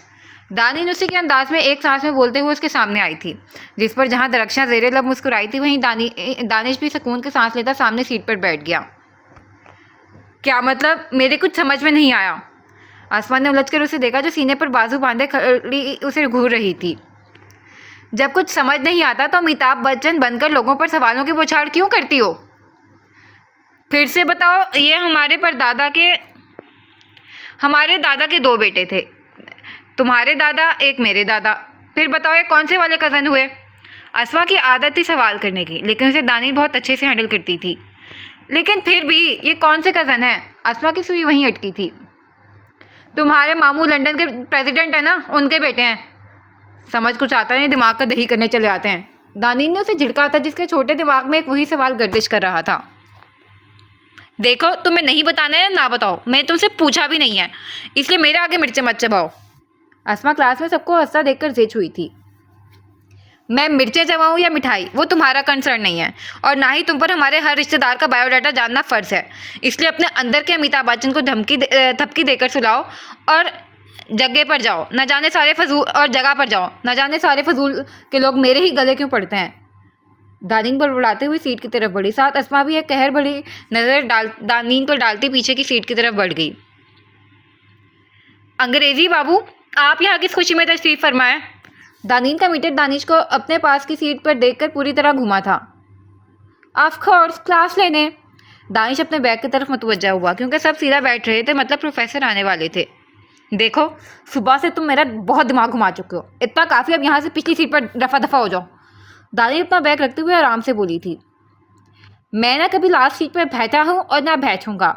दानिश उसी के अंदाज में एक सांस में बोलते हुए उसके सामने आई थी, जिस पर जहाँ दरक्षा ज़ेरे लब मुस्कुराई थी वहीं दानिश भी सुकून के सांस लेता सामने सीट पर बैठ गया। क्या मतलब? मेरे कुछ समझ में नहीं आया। आसमान ने उलझकर उसे देखा, जो सीने पर बाजू बांधे खड़ी उसे घूर रही थी। जब कुछ समझ नहीं आता तो अमिताभ बच्चन बनकर लोगों पर सवालों की बौछार क्यों करती हो? फिर से बताओ। ये हमारे दादा के दो बेटे थे, तुम्हारे दादा एक मेरे दादा। फिर बताओ ये कौन से वाले कज़न हुए? अस्मा की आदत थी सवाल करने की, लेकिन उसे दानिश बहुत अच्छे से हैंडल करती थी। लेकिन फिर भी ये कौन से कज़न हैं? अस्मा की सुई वहीं अटकी थी। तुम्हारे मामू लंदन के प्रेसिडेंट है ना, उनके बेटे हैं। समझ कुछ आता नहीं, दिमाग का दही करने चले आते हैं। दानिश ने उसे झिड़का था, जिसके छोटे दिमाग में एक वही सवाल गर्दिश कर रहा था। देखो तुम्हें नहीं बताना है ना बताओ, मैं तुमसे पूछा भी नहीं है, इसलिए मेरे आगे मिर्चें मत चबाओ। अस्मा क्लास में सबको हंसता देखकर जेच हुई थी। मैं मिर्चें चबाऊँ या मिठाई, वो तुम्हारा कंसर्न नहीं है, और ना ही तुम पर हमारे हर रिश्तेदार का बायोडाटा जानना फ़र्ज़ है। इसलिए अपने अंदर के अमिताभ बच्चन को थपकी देकर सुलाओ और जगह पर जाओ। न जाने सारे फजूल के लोग मेरे ही गले क्यों पड़ते हैं। दानिश बड़बड़ाते हुए सीट की तरफ बढ़ी, साथ अस्मा भी एक कहर भरी नज़र दानिश को डालती पीछे की सीट की तरफ बढ़ गई। अंग्रेज़ी बाबू, आप यहाँ किस खुशी में तशरीफ़ फरमाएं? दानिश का मीटर दानिश को अपने पास की सीट पर देखकर पूरी तरह घुमा था। ऑफ कोर्स, क्लास लेने। दानिश अपने बैग की तरफ मुतवज्जा हुआ, क्योंकि सब सीधा बैठ रहे थे, मतलब प्रोफेसर आने वाले थे। देखो सुबह से तुम मेरा बहुत दिमाग घुमा चुके हो, इतना काफ़ी, अब यहाँ से पिछली सीट पर रफा दफा हो जाओ। दानिश अपना बैग रखते हुए आराम से बोली थी। मैं ना कभी लास्ट सीट पर बैठा हूँ और ना बैठूंगा।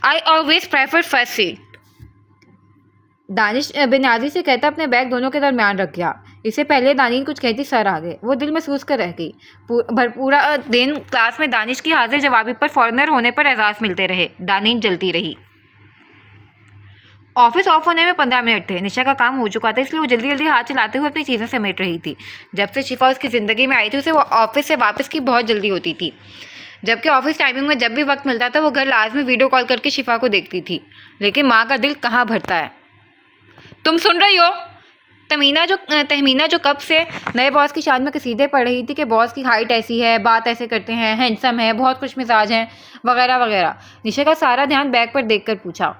I always prefer first seat. Danish Beniyazi से कहता अपने बैग दोनों के दरमियान रख गया। इससे पहले दानिश कुछ कहती सर आ गए, वो दिल महसूस कर रह गई। पूरा दिन क्लास में दानिश की हाजिर जवाबी पर फॉरनर होने पर एजाज़ मिलते रहे। दानिश जलती रही। ऑफिस ऑफ होने में 15 मिनट थे। निशा का काम हो चुका था, इसलिए वो जल्दी जल्दी हाथ चलाते हुए अपनी चीज़ें समेट रही थी। जब से शिफा उसकी ज़िंदगी में आई थी, उसे वो ऑफिस से वापस की बहुत जल्दी होती थी, जबकि ऑफिस टाइमिंग में जब भी वक्त मिलता था वो घर लाजमी वीडियो कॉल करके शिफा को देखती थी। लेकिन माँ का दिल कहाँ भरता है। तुम सुन रही हो? तहमीना जो कब से नए बॉस की शान में कसीदे पढ़ रही थी कि बॉस की हाइट ऐसी है, बात ऐसे करते हैं, हैंडसम है, बहुत खुश मिजाज हैं, वगैरह वगैरह। निशा का सारा ध्यान बैग पर देखकर पूछा,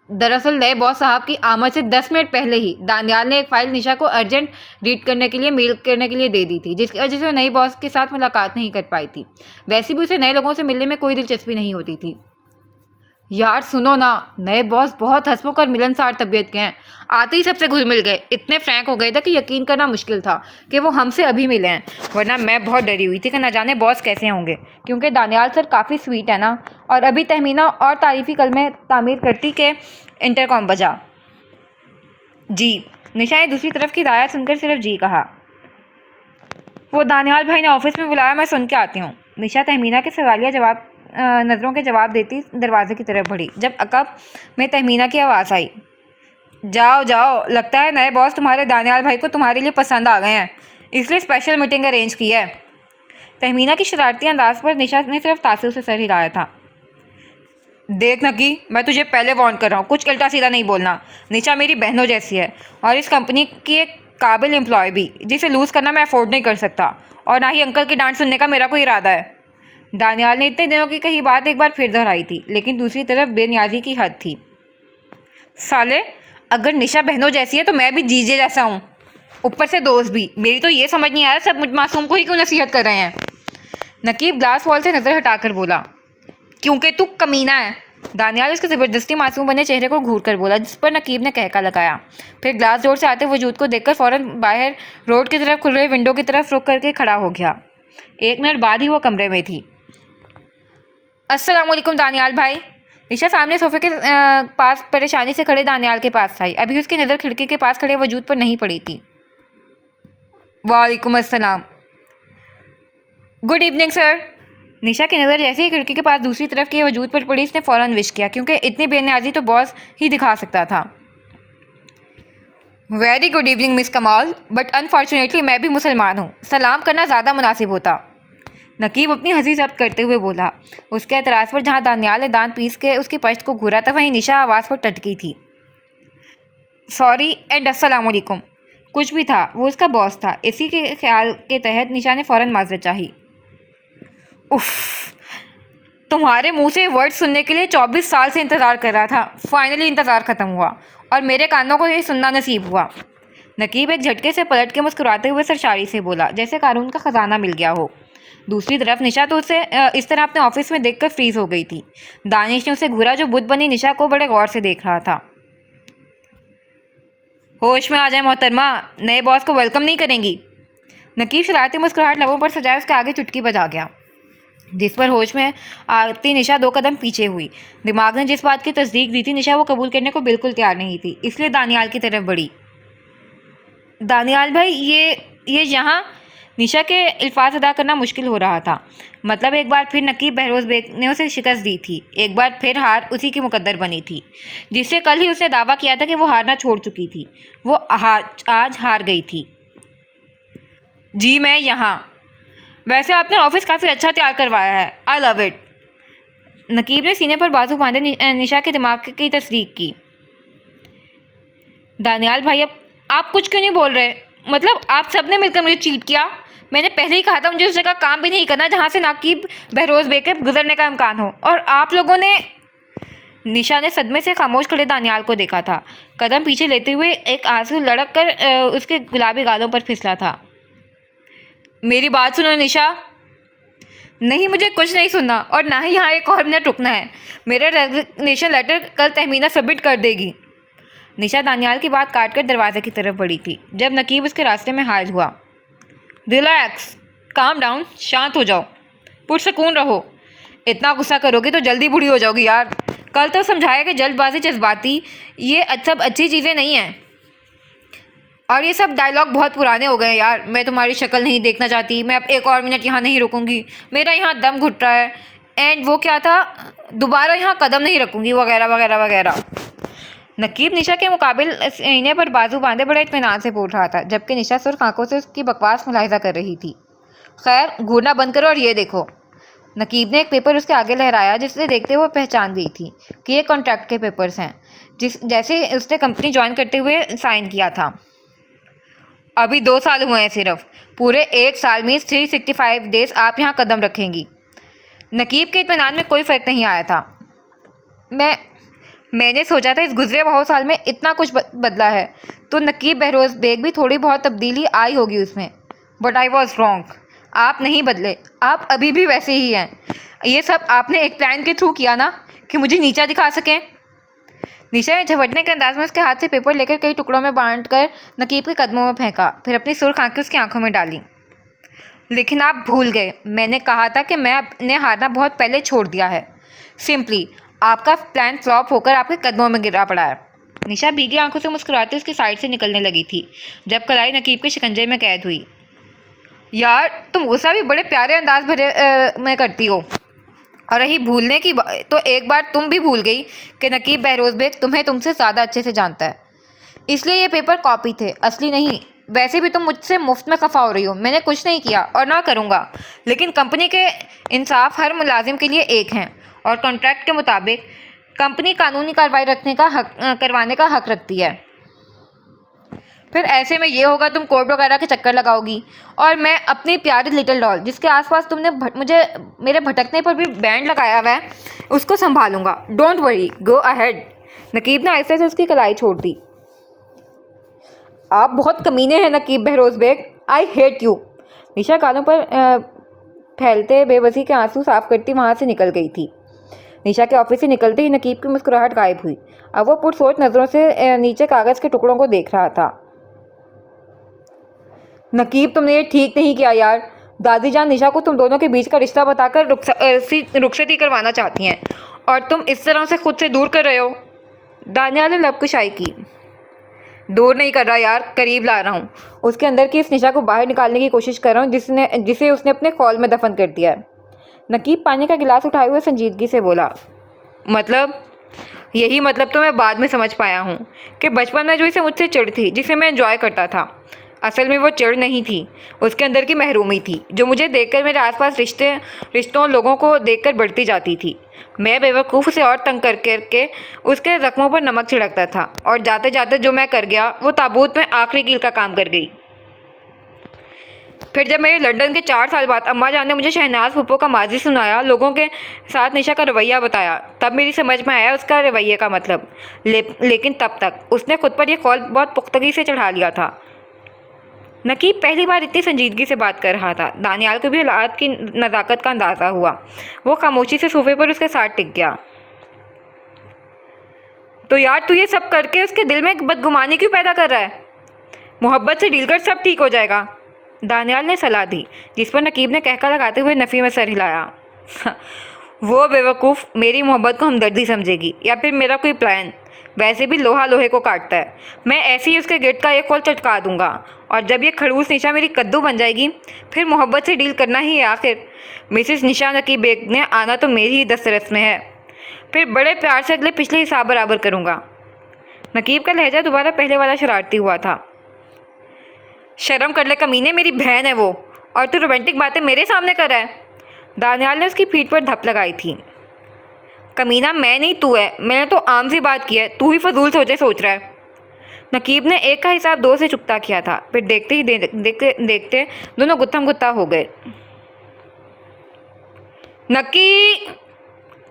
दरअसल नए बॉस साहब की आमद से 10 मिनट पहले ही दानियाल ने एक फाइल निशा को अर्जेंट रीड करने के लिए मेल करने के लिए दे दी थी, जिसकी वजह से वो नई बॉस के साथ मुलाकात नहीं कर पाई थी। वैसे भी उसे नए लोगों से मिलने में कोई दिलचस्पी नहीं होती थी। यार सुनो ना, नए बॉस बहुत हंसमुख और मिलनसार तबीयत के हैं। आते ही सबसे घुल मिल गए, इतने फ्रैंक हो गए थे कि यकीन करना मुश्किल था कि वो हमसे अभी मिले हैं। वरना मैं बहुत डरी हुई थी कि न जाने बॉस कैसे होंगे, क्योंकि दानियाल सर काफ़ी स्वीट है ना। और अभी तहमीना और तारीफ़ी कल में तामीर करती के इंटरकॉम बजा। जी। निशा ने दूसरी तरफ की राय सुनकर सिर्फ जी कहा। वो दानियाल भाई ने ऑफिस में बुलाया, मैं सुन के आती हूँ। निशा तहमीना के सवालिया जवाब नज़रों के जवाब देती दरवाजे की तरफ बढ़ी, जब अकब में तहमीना की आवाज़ आई। जाओ जाओ, लगता है नए बॉस तुम्हारे दानियाल भाई को तुम्हारे लिए पसंद आ गए हैं, इसलिए स्पेशल मीटिंग अरेंज की है। तहमीना की शरारती अंदाज पर निशा ने सिर्फ तासुर से सर हिलाया था। देख नकी, मैं तुझे पहले वार्न कर रहा हूँ, कुछ उल्टा सीधा नहीं बोलना। निशा मेरी बहनों जैसी है और इस कंपनी की एक काबिल एम्प्लॉय भी, जिसे लूज़ करना मैं अफोर्ड नहीं कर सकता, और ना ही अंकल की डांट सुनने का मेरा कोई इरादा है। दानियाल ने इतने दिनों की कही बात एक बार फिर दोहराई थी, लेकिन दूसरी तरफ बेनियाजी की हद थी। साले, अगर निशा बहनों जैसी है तो मैं भी जीजे जैसा हूँ, ऊपर से दोस्त भी। मेरी तो ये समझ नहीं आ रहा सब मुझ मासूम को ही क्यों नसीहत कर रहे हैं। नकीब ग्लास वॉल से नज़र हटाकर बोला, क्योंकि तू कमीना है। दानियाल उसके ज़बरदस्ती मासूम बने चेहरे को घूर कर बोला, जिस पर नकीब ने कहका लगाया। फिर ग्लास डोर से आते वजूद को देखकर फ़ौरन बाहर रोड की तरफ खुल रहे विंडो की तरफ रुक करके खड़ा हो गया। 1 मिनट बाद ही वो कमरे में थी। अस्सलाम वालेकुम दानियाल भाई। निशा सामने सोफे के पास परेशानी से खड़े दानियाल के पास आई। अभी उसकी नज़र खिड़की के पास खड़े वजूद पर नहीं पड़ी थी। वालेकुम अस्सलाम। Good evening sir. निशा की नज़र जैसे ही खिड़की के पास दूसरी तरफ के वजूद पर पड़ी, इसने फ़ौरन विश किया, क्योंकि इतनी बेनियाजी तो बॉस ही दिखा सकता था। वेरी गुड इवनिंग मिस कमाल, बट अनफॉर्चुनेटली मैं भी मुसलमान हूँ, सलाम करना ज़्यादा मुनासिब होता। नकीब अपनी हंसी जब्त करते हुए बोला। उसके एतराज़ पर जहाँ दानियाल ने दांत पीस के उसकी पश्त को घूरा था, वहीं निशा आवाज़ पर टटकी थी। सॉरी एंड अस्सलाम वालेकुम। कुछ भी था, वो उसका बॉस था। इसी के ख्याल के तहत निशा ने फ़ौरन माजरत चाही। उफ, तुम्हारे मुंह से वर्ड सुनने के लिए 24 साल से इंतज़ार कर रहा था। फाइनली इंतज़ार ख़त्म हुआ और मेरे कानों को ये सुनना नसीब हुआ। नकीब एक झटके से पलट के मुस्कुराते हुए सरशारी से बोला, जैसे कानून का ख़जाना मिल गया हो। दूसरी तरफ निशा तो उसे इस तरह अपने ऑफिस में देखकर फ्रीज हो गई थी। दानिश ने उसे घूरा, जो बुत बनी निशा को बड़े गौर से देख रहा था। होश में आ जाए मोहतरमा, नए बॉस को वेलकम नहीं करेंगी। नकीब शरारती मुस्कुराहट लबों पर सजाए उसके आगे चुटकी बजा गया, जिस पर होश में आती निशा 2 कदम पीछे हुई। दिमाग ने जिस बात की तस्दीक दी थी, निशा वो कबूल करने को बिल्कुल तैयार नहीं थी, इसलिए दानियाल की तरफ बढ़ी। दानियाल भाई, ये यहाँ। निशा के अल्फाज अदा करना मुश्किल हो रहा था। मतलब एक बार फिर नकीब बहरोज़ बेग ने उसे शिकस्त दी थी। एक बार फिर हार उसी की मुकद्दर बनी थी, जिससे कल ही उसने दावा किया था कि वो हारना छोड़ चुकी थी। वो आज हार गई थी। जी मैं यहाँ। वैसे आपने ऑफिस काफ़ी अच्छा तैयार करवाया है, आई लव इट। नकीब ने सीने पर बाजू बांधे निशा के दिमाग की तस्दीक की। दानियाल भाई, अब आप कुछ क्यों नहीं बोल रहे? मतलब आप सब ने मिलकर मुझे चीट किया। मैंने पहले ही कहा था मुझे उस जगह काम भी नहीं करना जहाँ से नकीब बहरोज़ बे के गुजरने का इम्कान हो, और आप लोगों ने। निशा ने सदमे से खामोश खड़े दानियाल को देखा था। कदम पीछे लेते हुए एक आंसू लड़क कर उसके गुलाबी गालों पर फिसला था। मेरी बात सुनो निशा। नहीं, मुझे कुछ नहीं सुनना, और ना ही यहाँ 1 और मिनट रुकना है। मेरा रेजिग्नेशन लेटर कल तहमीना सबमिट कर देगी। निशा दानियाल की बात काटकर दरवाजे की तरफ बढ़ी थी, जब नकीब उसके रास्ते में हाजिर हुआ। रिलैक्स, काम डाउन, शांत हो जाओ, पुरसकून रहो। इतना गुस्सा करोगी तो जल्दी बूढ़ी हो जाओगी यार। कल तो समझाया कि जल्दबाजी जज्बाती ये सब अच्छी चीज़ें नहीं हैं, और ये सब डायलॉग बहुत पुराने हो गए हैं यार। मैं तुम्हारी शक्ल नहीं देखना चाहती, मैं अब 1 और मिनट यहाँ नहीं रुकूंगी, मेरा यहाँ दम घुट रहा है, एंड वो क्या था, दोबारा यहाँ कदम नहीं रखूंगी, वगैरह वगैरह वगैरह। नकीब निशा के मुकाबिल सीने पर बाजू बांधे बड़े इत्मीनान से बोल रहा था, जबकि निशा सुर्ख आंखों से उसकी बकवास मुलाहिजा कर रही थी। खैर, घूरना बंद करो और ये देखो। नकीब ने एक पेपर उसके आगे लहराया, जिसे देखते हुए पहचान गई थी कि ये कॉन्ट्रैक्ट के पेपर्स हैं, जैसे उसने कंपनी ज्वाइन करते हुए साइन किया था। अभी 2 साल हुए हैं सिर्फ, पूरे 1 साल में 365 डेज आप यहाँ कदम रखेंगी। नकीब के इत्मीनान में कोई फ़र्क नहीं आया था। मैंने सोचा था इस गुजरे 100 साल में इतना कुछ बदला है, तो नकीब बहरोज बेग भी थोड़ी बहुत तब्दीली आई होगी उसमें। But I was wrong. आप नहीं बदले, आप अभी भी वैसे ही हैं। ये सब आपने एक प्लान के थ्रू किया ना, कि मुझे नीचा दिखा सकें। निशा ने झपटने के अंदाज में उसके हाथ से पेपर लेकर कई टुकड़ों में बांट कर नकीब के कदमों में फेंका, फिर अपनी सुर्ख आंखें उसकी आंखों में डाली। लेकिन आप भूल गए, मैंने कहा था कि मैं अपने हारना बहुत पहले छोड़ दिया है। सिंपली आपका प्लान फ्लॉप होकर आपके कदमों में गिरा पड़ा है। निशा भीगी आंखों से मुस्कुराते उसकी साइड से निकलने लगी थी, जब कलाई नकीब के शिकंजे में कैद हुई। यार तुम गुस्सा भी बड़े प्यारे अंदाज में करती हो। और रही भूलने की तो एक बार तुम भी भूल गई कि नकीब बहरोज बेग तुम्हें तुमसे ज़्यादा अच्छे से जानता है, इसलिए ये पेपर कॉपी थे, असली नहीं। वैसे भी तुम मुझसे मुफ्त में खफा हो रही हो। मैंने कुछ नहीं किया और ना करूँगा, लेकिन कंपनी के इंसाफ हर मुलाजिम के लिए एक हैं, और कॉन्ट्रैक्ट के मुताबिक कंपनी कानूनी कार्रवाई करवाने का हक रखती है। फिर ऐसे में ये होगा तुम कोर्ट वगैरह के चक्कर लगाओगी, और मैं अपनी प्यारी लिटिल डॉल जिसके आसपास तुमने मुझे मेरे भटकने पर भी बैंड लगाया हुआ है, उसको संभालूंगा। Don't worry, go ahead. Naqeeb ने ऐसे से उसकी कलाई छोड़ दी। आप बहुत कमीने हैं Naqeeb Behroz Baig, I hate you. Nisha कानों पर फैलते बेबसी के आंसू साफ करती वहाँ से निकल गई थी। निशा के ऑफिस से निकलते ही नकीब की मुस्कुराहट गायब हुई। अब वो पुरसोच नज़रों से नीचे कागज़ के टुकड़ों को देख रहा था। नकीब तुमने ये ठीक नहीं किया यार। दादी जान निशा को तुम दोनों के बीच का रिश्ता बताकर रुखसती करवाना चाहती हैं, और तुम इस तरह से खुद से दूर कर रहे हो। दानियाल ने लबकुशाई की। दूर नहीं कर रहा यार, करीब ला रहा हूँ। उसके अंदर की इस निशा को बाहर निकालने की कोशिश कर रहा हूँ जिसे उसने अपने कॉल में दफन कर दिया है। नकीब पानी का गिलास उठाए हुए संजीदगी से बोला। मतलब? यही मतलब तो मैं बाद में समझ पाया हूँ कि बचपन में जो इसे मुझसे चिढ़ थी, जिसे मैं एंजॉय करता था, असल में वो चिढ़ नहीं थी, उसके अंदर की महरूमी थी, जो मुझे देखकर मेरे आसपास रिश्तों लोगों को देखकर बढ़ती जाती थी। मैं बेवकूफ़ से और तंग करके उसके ज़ख्मों पर नमक छिड़कता था, और जाते जाते जो मैं कर गया वो ताबूत में आखिरी कील का काम कर गई। फिर जब मेरे लंदन के 4 साल बाद अम्मा जान ने मुझे शहनाज फूफो का माजी सुनाया, लोगों के साथ निशा का रवैया बताया, तब मेरी समझ में आया उसका रवैये का मतलब। लेकिन तब तक उसने खुद पर यह कौल बहुत पुख्तगी से चढ़ा लिया था। नकीब पहली बार इतनी संजीदगी से बात कर रहा था। दानियाल को भी हालात की नज़ाकत का अंदाज़ा हुआ। वो खामोशी से सोफे पर उसके साथ टिक गया। तो यार तू ये सब करके उसके दिल में बदगुमानी क्यों पैदा कर रहा है? मोहब्बत से डील कर, सब ठीक हो जाएगा, दानियाल ने सलाह दी, जिस पर नकीब ने कहका लगाते हुए नफ़ी में सर हिलाया। वो बेवकूफ़ मेरी मोहब्बत को हमदर्दी समझेगी, या फिर मेरा कोई प्लान। वैसे भी लोहा लोहे को काटता है। मैं ऐसे ही उसके गिट का एक खोल चटका दूंगा, और जब ये खड़ूस निशा मेरी कद्दू बन जाएगी, फिर मोहब्बत से डील करना ही है आखिर। मिसेस निशा नकीब बेग ने आना तो मेरी ही दस्तरस में है। फिर बड़े प्यार से अगले पिछले हिसाब बराबर करूँगा। नकीब का लहजा दोबारा पहले वाला शरारती हुआ था। शर्म कर ले कमीने, मेरी बहन है वो, और तू रोमांटिक बातें मेरे सामने कर रहा है। दानियाल ने उसकी पीठ पर धप लगाई थी। कमीना मैं नहीं तू है, मैंने तो आम सी बात की है, तू ही फजूल सोच रहा है। नकीब ने एक का हिसाब 2 से चुकता किया था, फिर देखते ही देखते दोनों गुत्थम गुत्ता हो गए।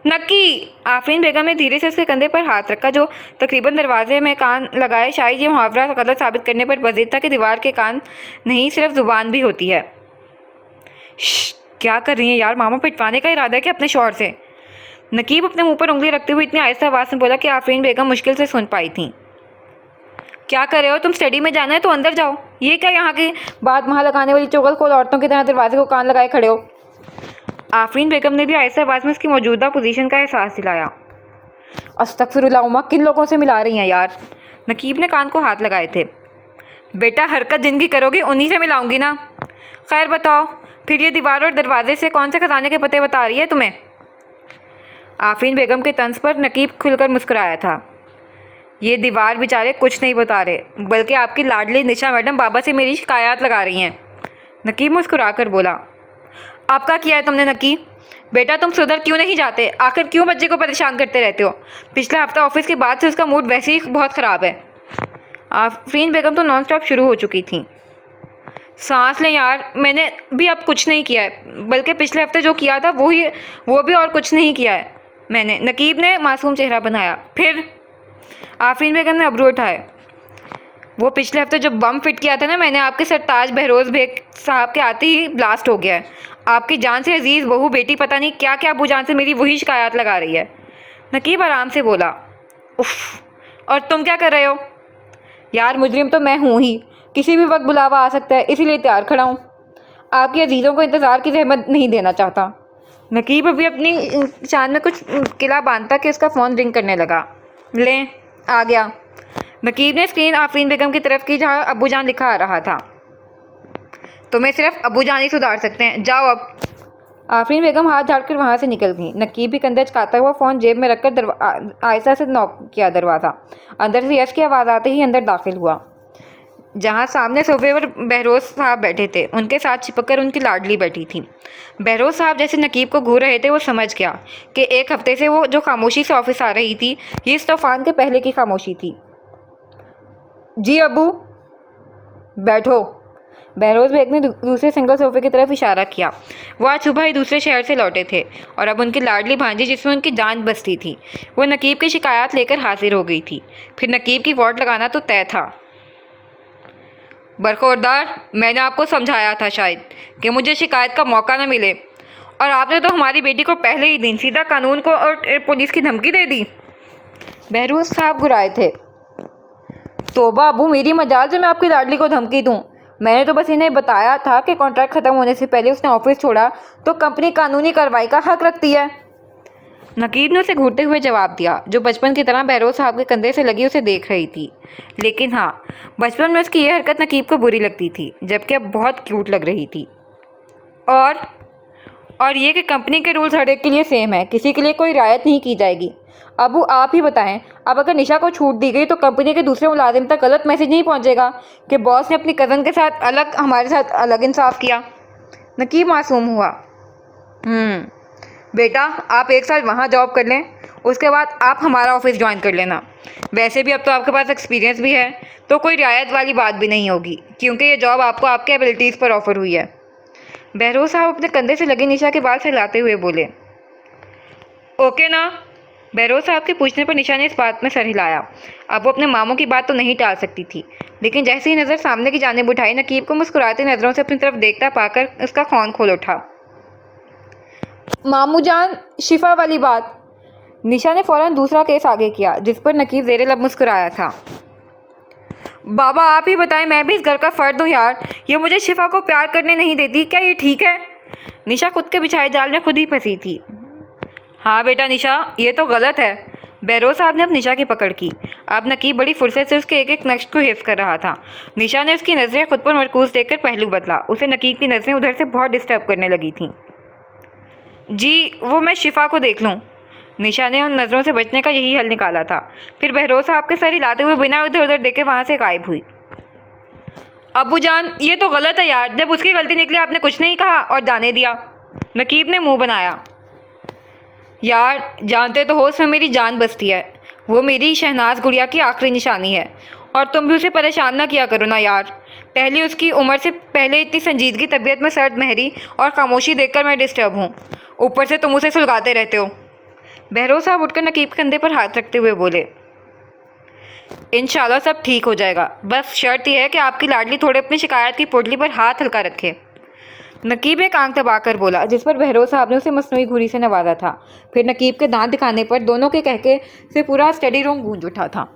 नक्की आफरीन बेगम ने धीरे से उसके कंधे पर हाथ रखा, जो तकरीबन दरवाजे में कान लगाए। शायद ये मुहावरा गलत साबित करने पर वजीद था कि दीवार के कान नहीं, सिर्फ जुबान भी होती है। क्या कर रही है यार? मामा पिटवाने का इरादा है कि अपने शौहर से? नकीब अपने मुंह पर उंगली रखते हुए इतनी आहिस्ता आवाज़ में बोला कि आफरीन बेगम मुश्किल से सुन पाई थी। क्या कर रहे हो तुम? स्टडी में जाना है तो अंदर जाओ। ये क्या यहाँ की बात वहाँ लगाने वाली चुगलखोर औरतों की तरह दरवाजे को कान लगाए खड़े हो? आफरीन बेगम ने भी आहिस्ता आवाज़ में उसकी मौजूदा पोजीशन का एहसास दिलाया। अस्तगफिरुल्लाह उम्मा, किन लोगों से मिला रही हैं यार? नकीब ने कान को हाथ लगाए थे। बेटा हरकत जिनकी करोगे उन्हीं से मिलाऊंगी ना। खैर बताओ, फिर ये दीवार और दरवाजे से कौन से खजाने के पते बता रही है तुम्हें? आफरीन बेगम के तंज पर नकीब खुलकर मुस्कुराया था। ये दीवार बेचारे कुछ नहीं बता रहे, बल्कि आपकी लाडली निशा मैडम बाबा से मेरी शिकायत लगा रही हैं। नकीब मुस्कुरा कर बोला। आपका किया है तुमने नकीब? बेटा तुम सुधर क्यों नहीं जाते? आखिर क्यों बच्चे को परेशान करते रहते हो? पिछला हफ्ता ऑफिस के बाद से उसका मूड वैसे ही बहुत ख़राब है। आफरीन बेगम तो नॉन स्टॉप शुरू हो चुकी थी। सांस लें यार, मैंने भी अब कुछ नहीं किया है, बल्कि पिछले हफ्ते जो किया था वो भी और कुछ नहीं किया है। मैंने। नकीब ने मासूम चेहरा बनाया। फिर? आफरीन बेगम ने अबरू उठाए। वो पिछले हफ्ते जो बम फिट किया था ना मैंने आपके सरताज बहरोज़ बेग साहब के आते ही ब्लास्ट हो गया है। आपकी जान से अजीज़ बहू बेटी पता नहीं क्या क्या अबू जान से मेरी वही शिकायत लगा रही है। नकीब आराम से बोला। उफ, और तुम क्या कर रहे हो? यार मुजरिम तो मैं हूँ ही, किसी भी वक्त बुलावा आ सकता है, इसीलिए तैयार खड़ा हूँ। आपकी अजीज़ों को इंतज़ार की जहमत नहीं देना चाहता। नकीब अभी अपनी चांद में कुछ किला बांधता कि उसका फ़ोन रिंग करने लगा। लें, आ गया। नकीब ने स्क्रीन आफरीन बेगम की तरफ की जहाँ अबू जान लिखा आ रहा था। तुम्हें सिर्फ अबू जान ही सुधार सकते हैं, जाओ अब। आफरीन बेगम हाथ झाड़कर वहाँ से निकल गई। नकीब भी कंधे चकाता हुआ फ़ोन जेब में रखकर आहिस्ता से नॉक किया दरवाज़ा। अंदर से यश की आवाज़ आते ही अंदर दाखिल हुआ, जहाँ सामने सोफे पर बहरोज़ साहब बैठे थे। उनके साथ चिपककर उनकी लाडली बैठी थी। बहरोज़ साहब जैसे नकीब को घूर रहे थे। वो समझ गया कि एक हफ्ते से वो जो खामोशी से ऑफिस आ रही थी, ये इस तूफान के पहले की खामोशी थी। जी अबू, बैठो। बहरोज़ बेग ने दूसरे सिंगल सोफे की तरफ इशारा किया। वो आज सुबह ही दूसरे शहर से लौटे थे और अब उनकी लाडली भांजी जिसमें उनकी जान बसती थी, वो नकीब की शिकायत लेकर हाजिर हो गई थी। फिर नकीब की वार्ड लगाना तो तय था। बरखुरदार, मैंने आपको समझाया था शायद कि मुझे शिकायत का मौका न मिले, और आपने तो हमारी बेटी को पहले ही दिन सीधा कानून को और पुलिस की धमकी दे दी। बहरोज़ साहब घुराए थे। तोबा अबू, मेरी मजाल जो मैं आपकी लाडली को धमकी दूं। मैंने तो बस इन्हें बताया था कि कॉन्ट्रैक्ट ख़त्म होने से पहले उसने ऑफिस छोड़ा तो कंपनी कानूनी कार्रवाई का हक रखती है। नकीब ने उसे घूरते हुए जवाब दिया, जो बचपन की तरह बहरोज़ साहब के कंधे से लगी उसे देख रही थी। लेकिन हाँ, बचपन में उसकी यह हरकत नकीब को बुरी लगती थी, जबकि अब बहुत क्यूट लग रही थी। और ये कि कंपनी के रूल्स हर एक के लिए सेम है, किसी के लिए कोई रियायत नहीं की जाएगी। अबू आप ही बताएं, अब अगर निशा को छूट दी गई तो कंपनी के दूसरे मुलाजिम तक गलत मैसेज नहीं पहुंचेगा कि बॉस ने अपनी कज़न के साथ अलग, हमारे साथ अलग इंसाफ किया। नकीब मासूम हुआ। बेटा, आप एक साल वहाँ जॉब कर लें, उसके बाद आप हमारा ऑफिस ज्वाइन कर लेना। वैसे भी अब तो आपके पास एक्सपीरियंस भी है, तो कोई रियायत वाली बात भी नहीं होगी, क्योंकि ये जॉब आपको आपके एबिलिटीज़ पर ऑफर हुई है। बहरोज़ साहब अपने कंधे से लगी निशा के बाल फैलाते हुए बोले। ओके ना? बहरोज़ साहब के पूछने पर निशा ने इस बात में सर हिलाया। अब वो अपने मामों की बात तो नहीं टाल सकती थी, लेकिन जैसे ही नज़र सामने की जानिब उठाई, नकीब को मुस्कुराती नज़रों से अपनी तरफ देखता पाकर उसका खौन खोल उठा। मामू जान, शिफा वाली बात। निशा ने फ़ौरन दूसरा केस आगे किया, जिस पर नकीब ज़ेरे लब मुस्कुराया था। बाबा आप ही बताएं, मैं भी इस घर का फ़र्द हूँ यार। ये मुझे शिफा को प्यार करने नहीं देती, क्या ये ठीक है? निशा खुद के बिछाए जाल में खुद ही फंसी थी। हाँ बेटा निशा, ये तो गलत है। बहरोज़ साहब ने अब निशा की पकड़ की। अब नकीब बड़ी फुर्सत से उसके एक एक नक्श को हिफ्ज़ कर रहा था। निशा ने उसकी नज़रें खुद पर मरकूज़ देखकर पहलू बदला। उसे नकीब की नज़रें उधर से बहुत डिस्टर्ब करने लगी थीं। जी, वो मैं शिफा को देख लूँ। निशा ने उन नज़रों से बचने का यही हल निकाला था। फिर बहरोज़ साहब के सर हिलाते हुए बिना इधर उधर देखे वहाँ से गायब हुई। अबू जान, ये तो गलत है यार, जब उसकी गलती निकली आपने कुछ नहीं कहा और जाने दिया। नकीब ने मुंह बनाया। यार जानते तो हो उसमें मेरी जान बसती है, वो मेरी शहनाज गुड़िया की आखिरी निशानी है, और तुम भी उसे परेशान ना किया करो ना यार। पहले उसकी उम्र से पहले इतनी संजीदगी तबीयत में सर्द महरी और खामोशी देखकर मैं डिस्टर्ब हूँ, ऊपर से तुम उसे सुलगाते रहते हो। बहरोज़ साहब उठकर नकीब के कंधे पर हाथ रखते हुए बोले। इंशाल्लाह सब ठीक हो जाएगा, बस शर्त यह है कि आपकी लाडली थोड़े अपनी शिकायत की पोटली पर हाथ हल्का रखे। नकीब एक आंख दबाकर बोला, जिस पर बहरोज़ साहब ने उसे मसनूई घुरी से नवाजा था। फिर नकीब के दांत दिखाने पर दोनों के कहके से पूरा स्टडी रूम गूंज उठा था।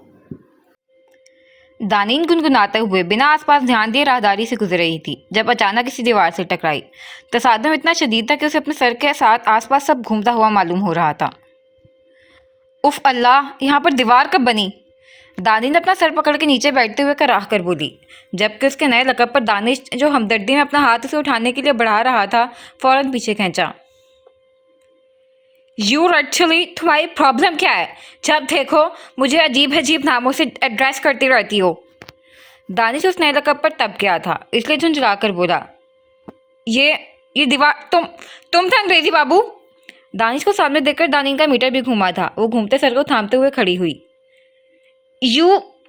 दानीन गुनगुनाते हुए बिना आसपास ध्यान दिए राहदारी से गुजर रही थी, जब अचानक किसी दीवार से टकराई। तसादम इतना शदीद था कि उसे अपने सर के साथ आसपास सब घूमता हुआ मालूम हो रहा था। उफ अल्लाह, यहाँ पर दीवार कब बनी? दानिश अपना सर पकड़ के नीचे बैठते हुए कराह कर बोली, जबकि उसके नए लकब पर दानिश, जो हमदर्दी में अपना हाथ उसे उठाने के लिए बढ़ा रहा था, फौरन पीछे खींचा। यू एक्चुअली, तुम्हारी प्रॉब्लम क्या है? जब देखो मुझे अजीब अजीब नामों से एड्रेस करती रहती हो। दानिश उस नए लकब पर तब गया था, इसलिए झुंझलाकर बोला, ये दीवार तुम थे अंग्रेजी बाबू। दानिश को सामने देखकर दानिश का मीटर भी घूमा था। वो घूमते सर को थामते हुए खड़ी हुई।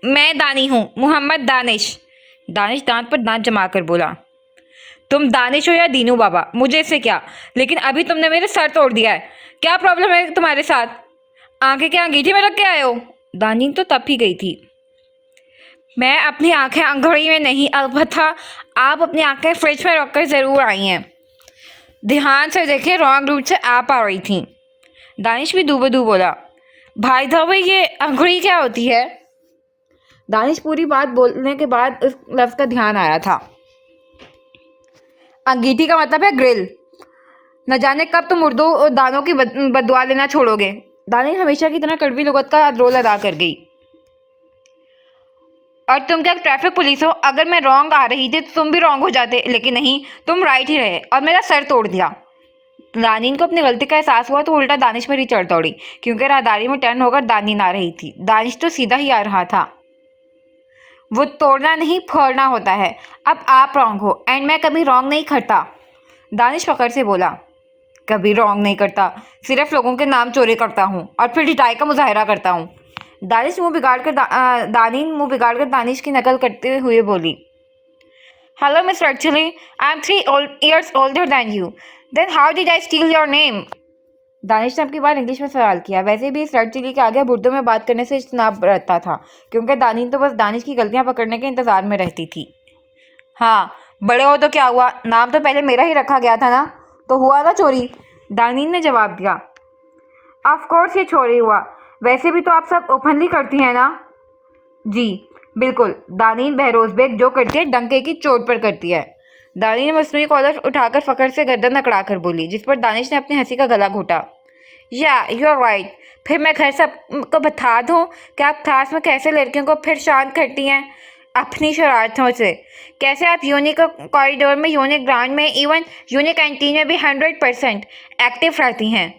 मैं दानी हूँ, मोहम्मद दानिश। दानिश दांत पर दांत जमाकर बोला। तुम दानिश हो या दीनू बाबा, मुझे इससे क्या, लेकिन अभी तुमने मेरे सर तोड़ दिया है। क्या प्रॉब्लम है तुम्हारे साथ? आंखें क्या अंगीठी में रख के आए हो? दानी तो तप ही गई थी। मैं अपनी आंखें अंगड़ी में नहीं, अलबत्ता आप अपनी आंखें फ्रिज में रखकर ज़रूर आई हैं। ध्यान से देखिए, रॉन्ग रूट से आप आ रही थी। दानिश भी दूबदू बोला। भाई साहब, ये अंगड़ी क्या होती है? दानिश पूरी बात बोलने के बाद उस लफ्ज़ का ध्यान आया था। अंगीठी का मतलब है ग्रिल। न जाने कब तुम उर्दू और दानों की बददुआ लेना छोड़ोगे। दानिश हमेशा की तरह कड़वी लुगत का रोल अदा कर गई। और तुम क्या ट्रैफिक पुलिस हो? अगर मैं रॉन्ग आ रही थी तो तुम भी रॉन्ग हो जाते, लेकिन नहीं, तुम राइट ही रहे और मेरा सर तोड़ दिया। दानीन को अपनी गलती का एहसास हुआ तो उल्टा दानिश पर ही चढ़ दौड़ी, क्योंकि राहदारी में टर्न होकर दानीन आ रही थी। दानिश तो सीधा ही आ रहा था। वो तोड़ना नहीं, फोड़ना होता है। अब आप रॉन्ग हो एंड मैं कभी रॉन्ग नहीं करता। दानिश फकर से बोला। कभी रॉन्ग नहीं करता, सिर्फ लोगों के नाम चोरी करता हूँ और फिर ढिठाई का मुजाहरा करता हूँ। दानिश मुंह बिगाड़कर दानीन मुंह बिगाड़कर दानिश की नकल करते हुए बोली। Hello mister, actually I am 3 years older than you. Then how did I steal your name? Danish ने आपकी बार इंग्लिश में सवाल किया। वैसे भी इस रेड चिली के आगे उर्दू में बात करने से इज्तनाब बरतता था, क्योंकि दानीन तो बस दानिश की गलतियां पकड़ने के इंतजार में रहती थी। हाँ, बड़े हो तो क्या हुआ, नाम तो पहले मेरा ही रखा गया था ना, तो हुआ ना चोरी। दानीन ने जवाब दिया। ऑफ कोर्स ये चोरी हुआ, वैसे भी तो आप सब ओपनली करती हैं ना? जी बिल्कुल, दानीन बहरोज बेग जो करती है डंके की चोट पर करती है। दानीन ने मसनूई कॉलर उठाकर फकर से गर्दन अकड़ा कर बोली, जिस पर दानिश ने अपनी हंसी का गला घोटा। या यू आर राइट। फिर मैं घर सबको बता दूँ कि आप क्लास में कैसे लड़कियों को फिर शांत करती हैं अपनी शरारतों से। कैसे आप यूनिक कॉरिडोर में, यूनिक ग्राउंड में, इवन यूनिक कैंटीन में भी 100% एक्टिव रहती हैं।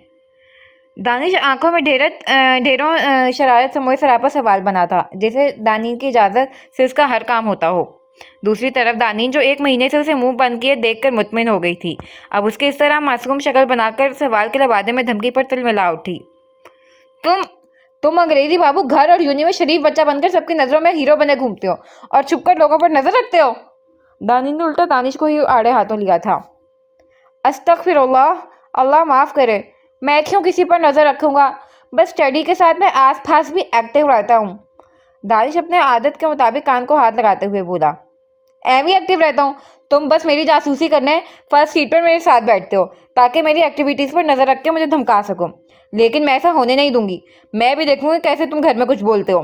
दानिश आंखों में ढेरों शरारत समोए सरापा सवाल बना था, जैसे दानीन की इजाज़त से उसका हर काम होता हो। दूसरी तरफ दानीन, जो 1 महीने से उसे मुंह बंद किए देखकर मुतमिन हो गई थी, अब उसके इस तरह मासूम शक्ल बनाकर सवाल के लबादे में धमकी पर तिलमिला उठी। तुम अंग्रेजी बाबू घर और यूनि में शरीफ बच्चा बनकर सबकी नज़रों में हीरो बने घूमते हो और छुपकर लोगों पर नजर रखते हो। दानीन ने उल्टा दानिश को ही आड़े हाथों लिया था। अस्तगफिरुल्लाह, अल्लाह माफ़ करे, मैं क्यों किसी पर नज़र रखूँगा? बस स्टडी के साथ मैं आस पास भी एक्टिव रहता हूँ। दानिश अपने आदत के मुताबिक कान को हाथ लगाते हुए बोला। भी एक्टिव रहता हूँ, तुम बस मेरी जासूसी करने फर्स्ट सीट पर मेरे साथ बैठते हो ताकि मेरी एक्टिविटीज़ पर नज़र रख के मुझे धमका सको, लेकिन मैं ऐसा होने नहीं दूंगी। मैं भी देखूंगी कैसे तुम घर में कुछ बोलते हो।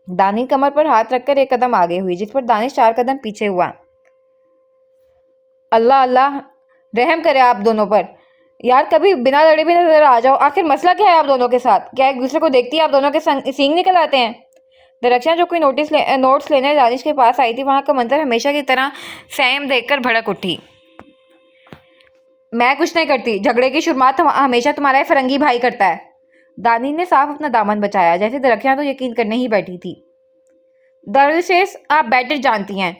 दानी कमर पर हाथ रखकर 1 कदम आगे हुई, जिस पर दानिश 4 कदम पीछे हुआ। अल्लाह अल्लाह रहम करे आप दोनों पर। यार, कभी बिना लड़े भी नजर आ जाओ। आखिर मसला क्या है आप दोनों के साथ? क्या एक दूसरे को देखती है आप दोनों के सींग निकल आते हैं? दरख्शां, जो कोई नोट्स लेने दानिश के पास आई थी, वहां का मंजर हमेशा की तरह सैम देखकर भड़क उठी। मैं कुछ नहीं करती, झगड़े की शुरुआत हमेशा तुम्हारा फरंगी भाई करता है। दानी ने साफ अपना दामन बचाया, जैसे दरख्शां तो यकीन करने ही बैठी थी। दरवेश, आप बेटर जानती हैं।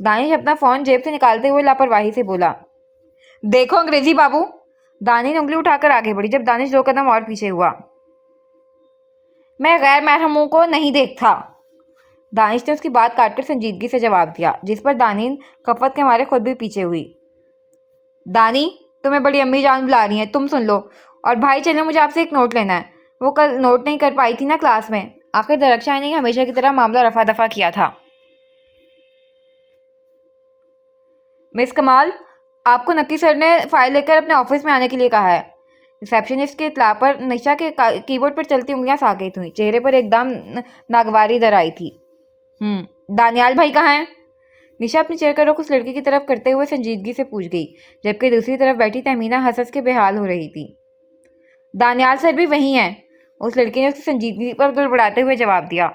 दानिश अपना फोन जेब से निकालते हुए लापरवाही से बोला। देखो अंग्रेजी बाबू। दानी ने उंगली उठाकर आगे बढ़ी, जब दानिश 2 कदम और पीछे हुआ। मैं गैर महरमों को नहीं देखता। दानिश ने उसकी बात काटकर संजीदगी से जवाब दिया, जिस पर दानी खपत के मारे खुद भी पीछे हुई। दानी, तुम्हें बड़ी अम्मी जान बुला रही हैं, तुम सुन लो। और भाई चलो, मुझे आपसे एक नोट लेना है। वो कल नोट नहीं कर पाई थी ना क्लास में। आखिर दरख्शां ने हमेशा की तरह मामला रफा दफा किया था। मिस कमाल, आपको नक्की सर ने फाइल लेकर अपने ऑफिस में आने के लिए कहा है। रिसेप्शनिस्ट के इत्तला पर निशा के कीबोर्ड पर चलती उंगलियां साकित हुई, चेहरे पर एकदम नागवारी दर आई थी। दानियाल भाई कहाँ हैं? निशा अपनी चेयर का रुख उस लड़की की तरफ करते हुए संजीदगी से पूछ गई, जबकि दूसरी तरफ बैठी तहमीना हंस के बेहाल हो रही थी। दानियाल सर भी वहीं हैं। उस लड़की ने उसकी संजीदगी पर गड़बड़ाते हुए जवाब दिया।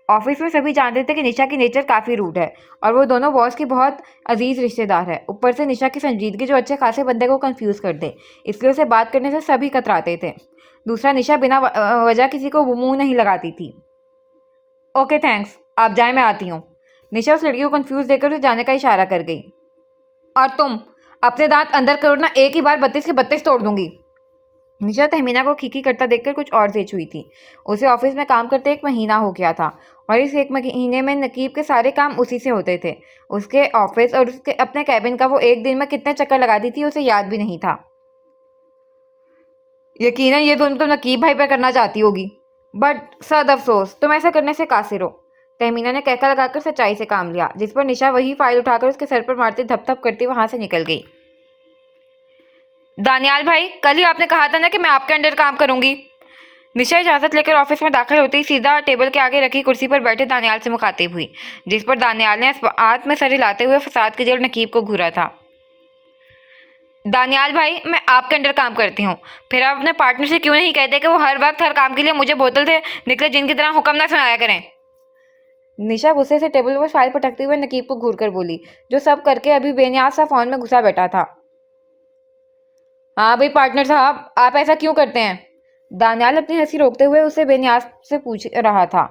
ऑफिस में सभी जानते थे कि निशा की नेचर काफ़ी रूड है और वो दोनों बॉस की बहुत अजीज रिश्तेदार है। ऊपर से निशा की संजीदगी जो अच्छे खासे बंदे को कंफ्यूज कर दे, इसलिए उसे बात करने से सभी कतराते थे। दूसरा, निशा बिना वजह किसी को मुंह नहीं लगाती थी। ओके थैंक्स, आप जाए, मैं आती हूँ। निशा उस लड़की को कंफ्यूज देकर उसे जाने का इशारा कर गई। और तुम अपने दांत अंदर करो ना, एक ही बार 32 के 32 तोड़ दूंगी। निशा तहमीना को खीखी करता देखकर कुछ और तेज हुई थी। उसे ऑफिस में काम करते 1 महीना हो गया था और इस एक महीने में नकीब के सारे काम उसी से होते थे। उसके ऑफिस और उसके अपने कैबिन का वो एक दिन में कितने चक्कर लगाती थी उसे याद भी नहीं था। यकीनन ये तुम तो नकीब भाई पर करना चाहती होगी, बट सद अफसोस तुम ऐसा करने से कासिर हो। तहमीना ने कहकर लगाकर सच्चाई से काम लिया, जिस पर निशा वही फाइल उठाकर उसके सर पर मारती धप धप करती वहां से निकल गई। दानियाल भाई, कल ही आपने कहा था ना कि मैं आपके अंडर काम करूंगी। निशा इजाजत लेकर ऑफिस में दाखिल होते ही सीधा टेबल के आगे रखी कुर्सी पर बैठे दानियाल से मुखातिब हुई, जिस पर दानियाल ने हाथ में सर हिलाते हुए फसाद की जड़ नकीब को घूरा था। दानियाल भाई, मैं आपके अंडर काम करती हूँ, फिर आप अपने पार्टनर से क्यों नहीं कहते कि वो हर वक्त हर काम के लिए मुझे बोतल से निकले जिनकी तरह हुक्म ना सुनाया करें। निशा गुस्से से टेबल पर फाइल पटकते हुए नकीब को घूर कर बोली, जो सब करके अभी बेनियाज सा फोन में घुसा बैठा था। हाँ भाई पार्टनर साहब, आप ऐसा क्यों करते हैं? दानियाल अपनी हंसी रोकते हुए उसे बेनियाज से पूछ रहा था।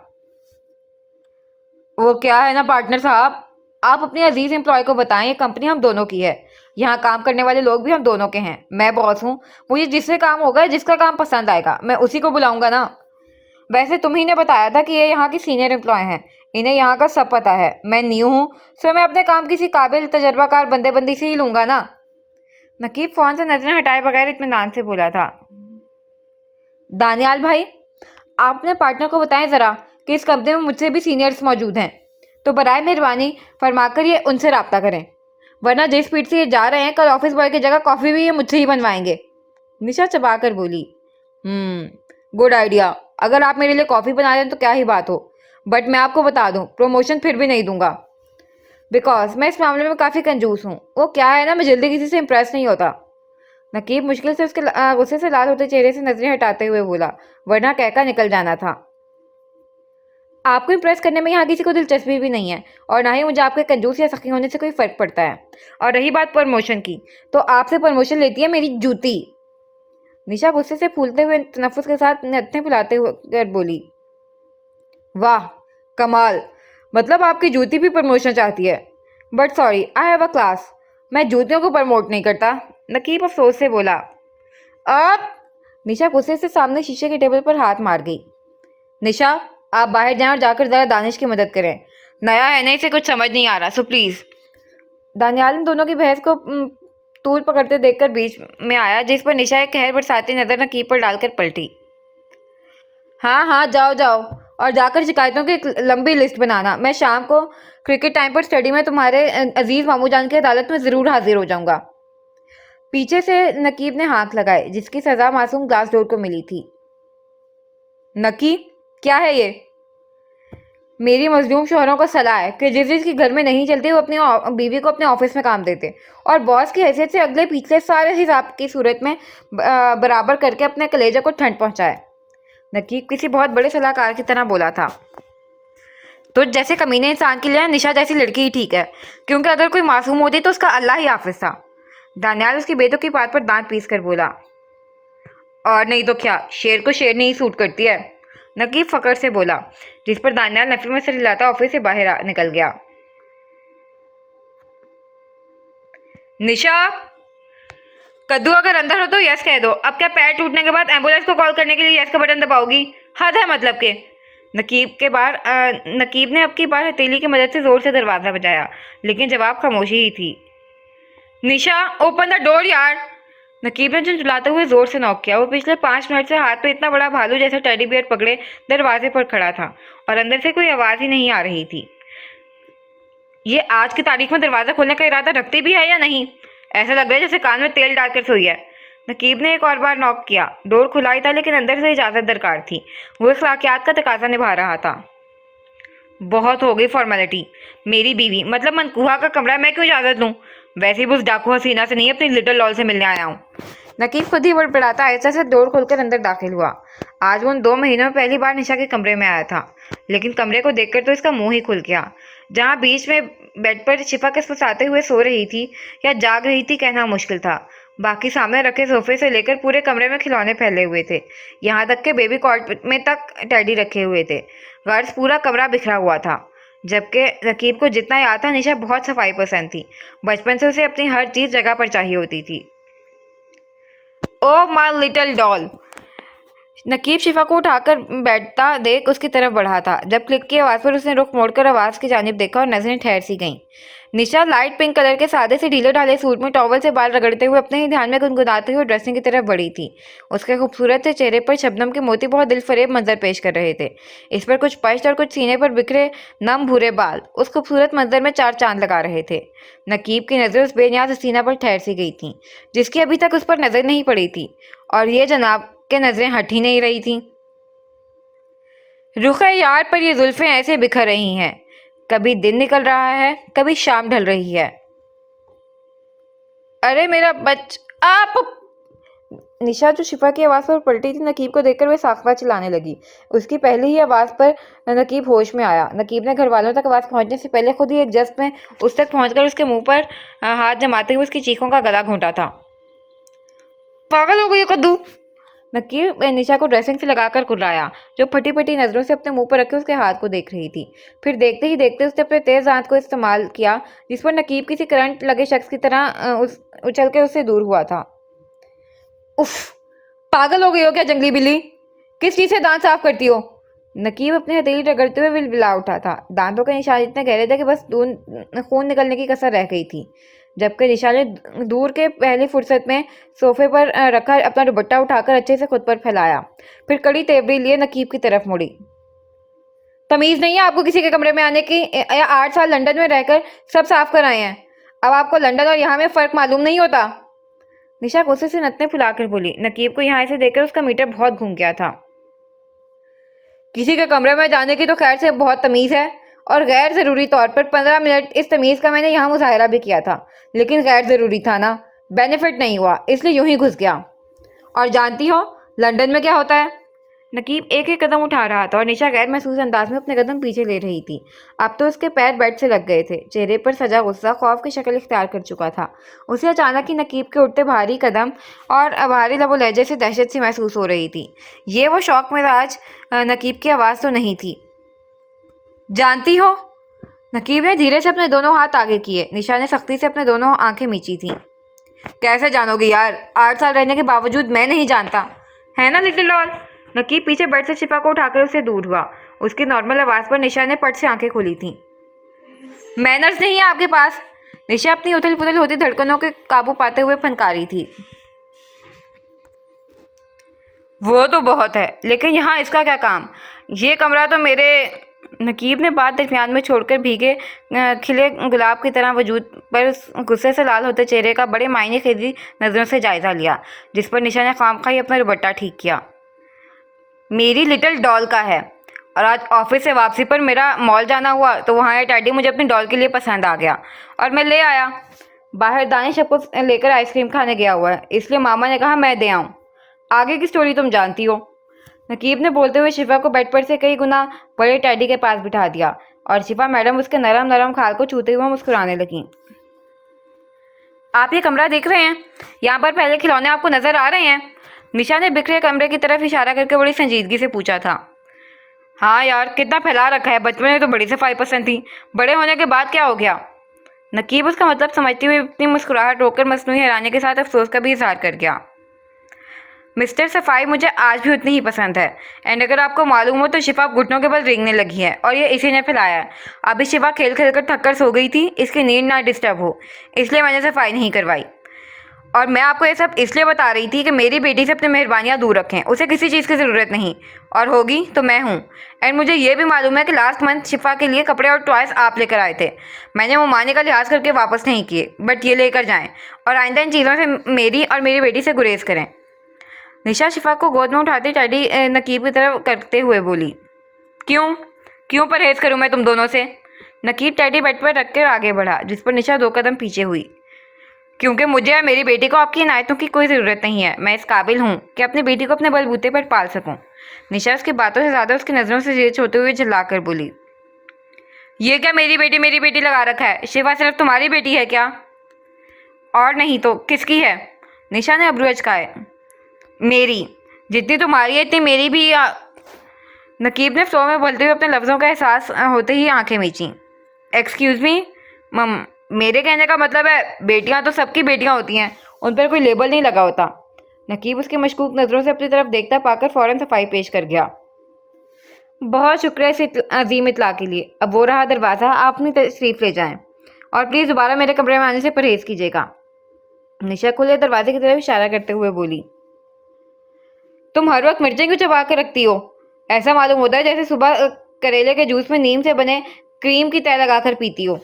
वो क्या है ना पार्टनर साहब, आप अपनी अजीज एम्प्लॉय को बताएं ये कंपनी हम दोनों की है। यहाँ काम करने वाले लोग भी हम दोनों के हैं। मैं बॉस हूँ, मुझे जिससे काम होगा जिसका काम पसंद आएगा मैं उसी को बुलाऊंगा ना। वैसे तुम ही ने बताया था कि ये यहाँ की सीनियर एम्प्लॉय हैं, इन्हें यहाँ का सब पता है। मैं न्यू हूँ, सो मैं अपने काम किसी काबिल तजर्बाकार बंदी से ही लूंगा ना। नकीब फोन से नजरें हटाए बगैर इत्मीनान से बोला था। दानियाल भाई, आप अपने पार्टनर को बताएं जरा कि इस कंपनी में मुझसे भी सीनियर्स मौजूद हैं, तो बराए मेहरबानी फरमाकर ये उनसे रब्ता करें, वरना जिस स्पीड से ये जा रहे हैं कल ऑफिस बॉय की जगह कॉफ़ी भी ये मुझसे ही बनवाएंगे। निशा चबा कर बोली, गुड आइडिया। अगर आप मेरे लिए कॉफ़ी बना दें तो क्या ही बात हो, बट मैं आपको बता दूं प्रमोशन फिर भी नहीं दूंगा, बिकॉज मैं इस मामले में काफ़ी कंजूस हूँ। वो क्या है ना, मैं जल्दी किसी से इम्प्रेस नहीं होता। नकीब मुश्किल से उसके गुस्से से लाल होते चेहरे से नजरें हटाते हुए बोला, वरना कहकर निकल जाना था। आपको इम्प्रेस करने में यहाँ किसी को दिलचस्पी भी नहीं है, और ना ही मुझे आपके कंजूस या सखी होने से कोई फ़र्क पड़ता है। और रही बात प्रमोशन की, तो आपसे प्रमोशन लेती है मेरी जूती। निशा गुस्से से फूलते हुए तनफ्फुस के साथ नत्थे फुलाते हुए बोली, वाह कमाल, मतलब आपकी जूती भी प्रमोशन चाहती है। But sorry, I have a class, मैं जूतियों को प्रमोट नहीं करता। नकीब अफसोस से बोला। अब निशा गुस्से से सामने शीशे के टेबल पर हाथ मार गई। निशा, आप बाहर जाएं और जाकर ज़रा दानिश की मदद करें। नया है ना, इसे कुछ समझ नहीं आ रहा, सो प्लीज़। दानियाल ने दोनों की बहस को तूल पकड़ते देखकर बीच में आया, जिस पर निशा एक कहर बरसाती नजर नकीब पर डालकर पलटी। हाँ हाँ, जाओ जाओ, और जाकर शिकायतों की एक लंबी लिस्ट बनाना। मैं शाम को क्रिकेट टाइम पर स्टडी में तुम्हारे अजीज मामू जान की अदालत में ज़रूर हाजिर हो जाऊंगा। पीछे से नकीब ने हाथ लगाए, जिसकी सज़ा मासूम ग्लास डोर को मिली थी। नकीब, क्या है ये? मेरी मजलूम शोहरों को सलाह है कि जिस जिसके घर में नहीं चलती वो अपनी बीवी को अपने ऑफिस में काम देते, और बॉस की हैसियत से अगले पिछले सारे हिसाब की सूरत में बराबर करके अपने कलेजे को ठंड पहुंचाए। नकीब किसी बहुत बड़े सलाहकार की तरह बोला था। तो जैसे कमीने इंसान के लिए निशा जैसी लड़की ही ठीक है, क्योंकि अगर कोई मासूम होती तो उसका अल्लाह ही हाफिज था। दानियाल उसकी बेटों की बात पर दांत पीस कर बोला। और नहीं तो क्या, शेर को शेर नहीं सूट करती है। नकीब फकर से बोला, जिस पर दानियाल नफी में सर हिलाता ऑफिस से बाहर निकल गया। निशा, कद्दू अगर अंदर हो तो यस कह दो। अब क्या पैर टूटने के बाद एम्बुलेंस को कॉल करने के लिए यस का बटन दबाओगी? हद है मतलब के। नकीब ने अब की बार हथेली की मदद से जोर से दरवाजा बजाया, लेकिन जवाब खामोशी ही थी। निशा, ओपन द डोर यार। नकीब ने झुंझुलाते हुए जोर से नॉक किया। वो पिछले 5 मिनट से हाथ पे इतना बड़ा भालू जैसा टेडी बियर पकड़े दरवाजे पर खड़ा था, और अंदर से कोई आवाज़ ही नहीं आ रही थी। ये आज की तारीख में दरवाज़ा खोलने का इरादा रखती भी है या नहीं? ऐसा लग रहा है जैसे कान में तेल डालकर सोई है। नकीब ने एक और बार नॉक किया। डोर खुला ही था, लेकिन अंदर से इजाज़त दरकार थी। वो अखलाकियात का तकाजा निभा रहा था। बहुत हो गई फॉर्मेलिटी। मेरी बीवी मतलब मनकूहा का कमरा, मैं क्यों इजाज़त लूँ? वैसे भी उस डाकू हसीना से नहीं, अपनी लिटिल लॉल से मिलने आया हूँ। नकीब खुद ही बड़बड़ाता ऐसा से डोर खोलकर अंदर दाखिल हुआ। आज वो उन 2 महीनों में पहली बार निशा के कमरे में आया था, लेकिन कमरे को देखकर तो इसका मुंह ही खुल गया। जहाँ बीच में बेड पर शिफा के फुसाते हुए सो रही थी या जाग रही थी कहना मुश्किल था। बाकी सामने रखे सोफे से लेकर पूरे कमरे में खिलौने फैले हुए थे, यहाँ तक के बेबी कॉट में तक टेडी रखे हुए थे। गर्ल्स पूरा कमरा बिखरा हुआ था। जबकि नकीब को जितना याद था, निशा बहुत सफाई पसंद थी। बचपन से उसे अपनी हर चीज़ जगह पर चाहिए होती थी। ओ माय लिटिल डॉल, नकीब शिफा को उठाकर बैठता देख उसकी तरफ बढ़ा था। जब क्लिक की आवाज़ पर उसने रुख मोड़कर आवाज़ की जानिब देखा और नजरें ठहर सी गईं। निशा लाइट पिंक कलर के सादे से ढीले ढाले सूट में टॉवल से बाल रगड़ते हुए अपने ही ध्यान में गुनगुनाते हुए ड्रेसिंग की तरफ बढ़ी थी। उसके खूबसूरत से चेहरे पर शबनम के मोती बहुत दिलफरेब मंजर पेश कर रहे थे। इस पर कुछ पश्च और कुछ सीने पर बिखरे नम भूरे बाल उस खूबसूरत मंजर में चार चांद लगा रहे थे। नकीब की नज़रें उस बेनियाज हसीना पर ठहर सी गई थीं, जिसकी अभी तक उस पर नज़र नहीं पड़ी थी, और ये जनाब के नज़रें हट ही नहीं रही थीं। रुख यार पर ये जुल्फें ऐसे बिखर रही हैं, कभी दिन निकल रहा है, कभी शाम ढल रही है। अरे मेरा आप। निशा जो शिफा की आवाज़ पर पलटी थी, नकीब को देखकर वह साखवा चिल्लाने लगी। उसकी पहली ही आवाज़ पर नकीब होश में आया। नकीब ने घर वालों तक आवाज़ पहुंचने से पहले खुद ही एक जस्ट में उस तक पहुंचकर उसके मुंह पर हाथ जमाते हुए उसकी चीखों का गला घोंटा था। पागल हो गई कद्दू। नकीब निशा को ड्रेसिंग से लगाकर कुर्राया, जो फटी फटी नज़रों से अपने मुंह पर रखे उसके हाथ को देख रही थी। फिर देखते ही देखते उसने अपने तेज हाथ को इस्तेमाल किया, जिस पर नकीब किसी करंट लगे शख्स की तरह उछल के उससे दूर हुआ था। उफ, पागल हो गई हो क्या जंगली बिल्ली? किस चीज़ से दांत साफ करती हो? नकीब अपनी हथेली रगड़ते हुए बिलबिला उठा था। दांतों के निशान इतने गहरे थे कि बस खून निकलने की कसर रह गई थी। जबकि निशा ने दूर के पहली फुर्सत में सोफे पर रखा अपना दुपट्टा उठाकर अच्छे से खुद पर फैलाया, फिर कड़ी तेवरी लिए नकीब की तरफ मुड़ी। तमीज़ नहीं है आपको किसी के कमरे में आने की? 8 साल लंदन में रहकर सब साफ कर आए हैं, अब आपको लंदन और यहाँ में फ़र्क मालूम नहीं होता? निशा गुस्से से नतने फुलाकर बोली। नकीब को यहाँ से देखकर उसका मीटर बहुत घूम गया था। किसी के कमरे में जाने की तो खैर से बहुत तमीज़ है, और गैर ज़रूरी तौर पर 15 मिनट इस तमीज़ का मैंने यहाँ मुजाहरा भी किया था, लेकिन गैर ज़रूरी था ना, बेनिफिट नहीं हुआ, इसलिए यूं ही घुस गया। और जानती हो लंदन में क्या होता है? नकीब एक एक कदम उठा रहा था और निशा गैर महसूस अंदाज में अपने कदम पीछे ले रही थी। अब तो उसके पैर बेड से लग गए थे। चेहरे पर सजा गुस्सा खौफ की शक्ल इख्तियार कर चुका था। उसे अचानक ही नकीब के उठते भारी कदम और भारी लबो लहजे से दहशत सी महसूस हो रही थी। ये वो शौक मिजाज नकीब की आवाज़ तो नहीं थी। जानती हो? नकीब ने धीरे से अपने दोनों हाथ आगे किए। निशा ने सख्ती से अपने दोनों आंखें मींची थीं। कैसे जानोगी यार, 8 साल रहने के बावजूद मैं नहीं जानता, है ना लिटिल डॉल? नकीब पीछे बेड से शिफा को उठाकर उससे दूर हुआ। उसकी नॉर्मल आवाज़ पर निशा ने पट से आंखें खोली थीं। मैनर्स नहीं है आपके पास? निशा अपनी उथल पुथल होती धड़कनों के काबू पाते हुए फनकारी थी। वो तो बहुत है, लेकिन यहाँ इसका क्या काम? ये कमरा तो मेरे। नकीब ने बात दरमियान में छोड़कर भीगे खिले गुलाब की तरह वजूद पर गुस्से से लाल होते चेहरे का बड़े मायने खेदी नज़रों से जायज़ा लिया, जिस पर निशा ने खामखा ही अपना दुपट्टा ठीक किया। मेरी लिटिल डॉल का है, और आज ऑफिस से वापसी पर मेरा मॉल जाना हुआ तो वहाँ ये टैडी मुझे अपनी डॉल के लिए पसंद आ गया और मैं ले आया। बाहर दानिश आपको लेकर आइसक्रीम खाने गया हुआ है, इसलिए मामा ने कहा मैं दे आऊँ। आगे की स्टोरी तुम जानती हो। नकीब ने बोलते हुए शिफा को बेड पर से कई गुना बड़े टैडी के पास बिठा दिया और शिफा मैडम उसके नरम नरम खाल को छूते हुए मुस्कुराने लगी। आप ये कमरा देख रहे हैं? यहाँ पर पहले खिलौने आपको नज़र आ रहे हैं? निशा ने बिखरे कमरे की तरफ इशारा करके बड़ी संजीदगी से पूछा था। हाँ यार, कितना फैला रखा है, बचपन में तो बड़ी सफाई पसंद थी, बड़े होने के बाद क्या हो गया? नकीब उसका मतलब समझते हुए अपनी मुस्कुराहट रोककर मसनूई हैरानी के साथ अफसोस का भी इजहार कर गया। मिस्टर सफाई मुझे आज भी उतनी ही पसंद है, एंड अगर आपको मालूम हो तो शिफा घुटनों के बल रेंगने लगी है और ये इसी ने फैलाया है। अभी शिफा खेल खेल कर थक कर सो गई थी, इसकी नींद ना डिस्टर्ब हो, इसलिए मैंने सफाई नहीं करवाई। और मैं आपको ये सब इसलिए बता रही थी कि मेरी बेटी से अपनी मेहरबानियाँ दूर रखें, उसे किसी चीज़ की ज़रूरत नहीं, और होगी तो मैं हूँ। एंड मुझे ये भी मालूम है कि लास्ट मंथ शिफा के लिए कपड़े और टॉयज़ आप लेकर आए थे, मैंने वो माने का लिहाज करके वापस नहीं किए, बट ये लेकर जाएँ और आइंदा इन चीज़ों से मेरी और मेरी बेटी से गुरेज करें। निशा शिफा को गोद में उठाती टैडी नकीब की तरफ करते हुए बोली। क्यों क्यों परहेज़ करूँ मैं तुम दोनों से? नकीब टैडी बेड पर रख कर आगे बढ़ा, जिस पर निशा 2 कदम पीछे हुई। क्योंकि मुझे या मेरी बेटी को आपकी इनायतों की कोई ज़रूरत नहीं है, मैं इस काबिल हूँ कि अपनी बेटी को अपने बलबूते पर पाल सकूँ। निशा उसकी बातों से ज़्यादा उसकी नज़रों से जेज होते हुए चिल्लाकर बोली। ये क्या मेरी बेटी लगा रखा है? शिवा सिर्फ तुम्हारी बेटी है क्या? और नहीं तो किसकी है? निशा ने अब्रू अचकाए। मेरी। जितनी तुम्हारी है इतनी मेरी भी। नकीब ने फ्लो में बोलते हुए अपने लफ्ज़ों का एहसास होते ही आंखें मींची। एक्सक्यूज़ मी मम, मेरे कहने का मतलब है बेटियां तो सबकी बेटियां होती हैं, उन पर कोई लेबल नहीं लगा होता। नकीब उसकी मशकूक नज़रों से अपनी तरफ देखता पाकर फ़ौरन सफाई पेश कर गया। बहुत शुक्रिया इस अजीम इतला के लिए। अब वो रहा दरवाज़ा, आप अपनी तशरीफ़ ले जाएं और प्लीज़ दोबारा मेरे कमरे में आने से परहेज़ कीजिएगा। निशा खुले दरवाजे की तरफ इशारा करते हुए बोली, तुम हर वक्त मिर्चें क्यों चबा कर रखती हो? ऐसा मालूम होता है जैसे सुबह करेले के जूस में नीम से बने क्रीम की तह लगाकर पीती हो।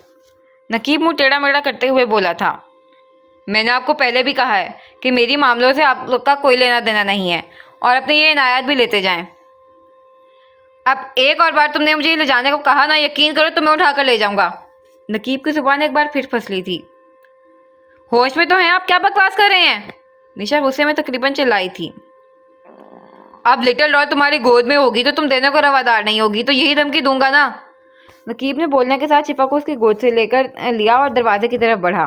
नकीब मुंह टेढ़ा मेढ़ा करते हुए बोला था, मैंने आपको पहले भी कहा है कि मेरी मामलों से आप लोग का कोई लेना देना नहीं है और अपने ये इनायत भी लेते जाएं। अब एक और बार तुमने मुझे ले जाने को कहा ना, यकीन करो तो मैं उठाकर ले जाऊंगा। नकीब की जुबान एक बार फिर फंसली थी। होश में तो हैं आप, क्या बकवास कर रहे हैं? निशा गुस्से में तकरीबन चिल्लाई थी। अब लिटिल डॉल तुम्हारी गोद में होगी तो तुम देने को रवादार नहीं होगी, तो यही धमकी दूंगा ना। नकीब ने बोलने के साथ शिफा को उसकी गोद से लेकर लिया और दरवाजे की तरफ बढ़ा।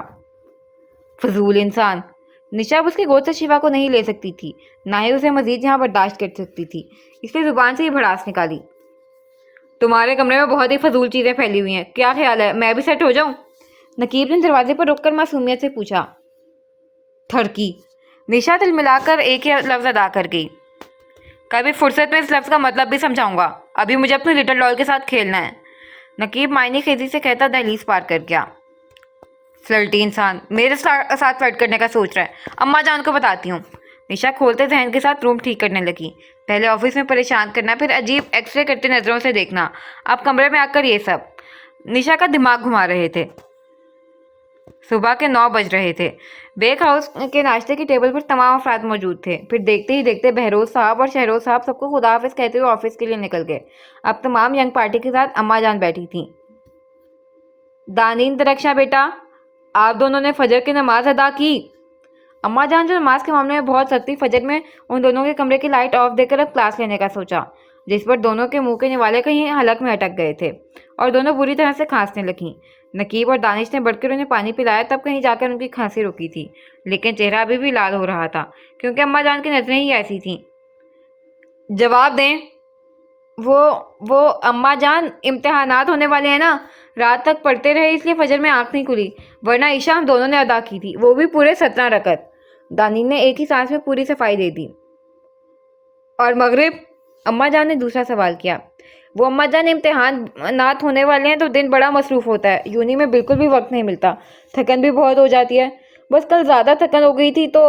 फजूल इंसान। निशा अब उसकी गोद से शिफा को नहीं ले सकती थी, ना ही उसे मजीद यहाँ बर्दाश्त कर सकती थी, इसलिए जुबान से ही भड़ास निकाली। तुम्हारे कमरे में बहुत ही फजूल चीजें फैली हुई हैं, क्या ख्याल है मैं भी सेट हो जाऊं? नकीब ने दरवाजे पर रुककर मासूमियत से पूछा। थड़की। निशा दिल मिलाकर एक ही लफ्ज अदा कर गई। कभी फुर्सत में इस लफ्ज का मतलब भी समझाऊंगा, अभी मुझे अपने लिटिल डॉल के साथ खेलना है। नकीब मायने खेजी से कहता दहलीज पार कर गया। फ्लर्टी इंसान, मेरे साथ फ्लर्ट करने का सोच रहा है, अम्मा जान को बताती हूँ। निशा खोलते जहन के साथ रूम ठीक करने लगी। पहले ऑफिस में परेशान करना, फिर अजीब एक्सरे करते नज़रों से देखना, अब कमरे में आकर ये सब। निशा का दिमाग घुमा रहे थे। सुबह के 9 बज रहे थे। बेक हाउस के नाश्ते की टेबल पर तमाम अफराद मौजूद थे। फिर देखते ही देखते बहरोज साहब और शहरोज साहब सबको खुदा हाफिज कहते हुए ऑफिस के लिए निकल गए। अब तमाम यंग पार्टी के साथ अम्मा जान बैठी थी। दानीन दरक्षा बेटा, आप दोनों ने फजर की नमाज अदा की? अम्मा जान जो नमाज के मामले में बहुत सख्त थी, फजर में उन दोनों के कमरे की लाइट ऑफ देकर अब क्लास लेने का सोचा, जिस पर दोनों के मुंह के निवाले कहीं हलक में अटक गए थे और दोनों बुरी तरह से खांसने लगीं। नकीब और दानिश ने बढ़कर उन्हें पानी पिलाया, तब कहीं जाकर उनकी खांसी रुकी थी, लेकिन चेहरा अभी भी लाल हो रहा था, क्योंकि अम्मा जान की नजरें ही ऐसी थीं। जवाब दें। वो अम्मा जान, इम्तिहानात होने वाले हैं ना, रात तक पढ़ते रहे इसलिए फजर में आंख नहीं खुली, वरना ईशा हम दोनों ने अदा की थी, वो भी पूरे 17 रकत। दानी ने एक ही सांस में पूरी सफाई दे दी। और मगरिब? अम्मा जान ने दूसरा सवाल किया। वो अम्मा जान, इम्तिहानात होने वाले हैं तो दिन बड़ा मसरूफ होता है, यूनी में बिल्कुल भी वक्त नहीं मिलता, थकन भी बहुत हो जाती है। बस कल ज़्यादा थकन हो गई थी तो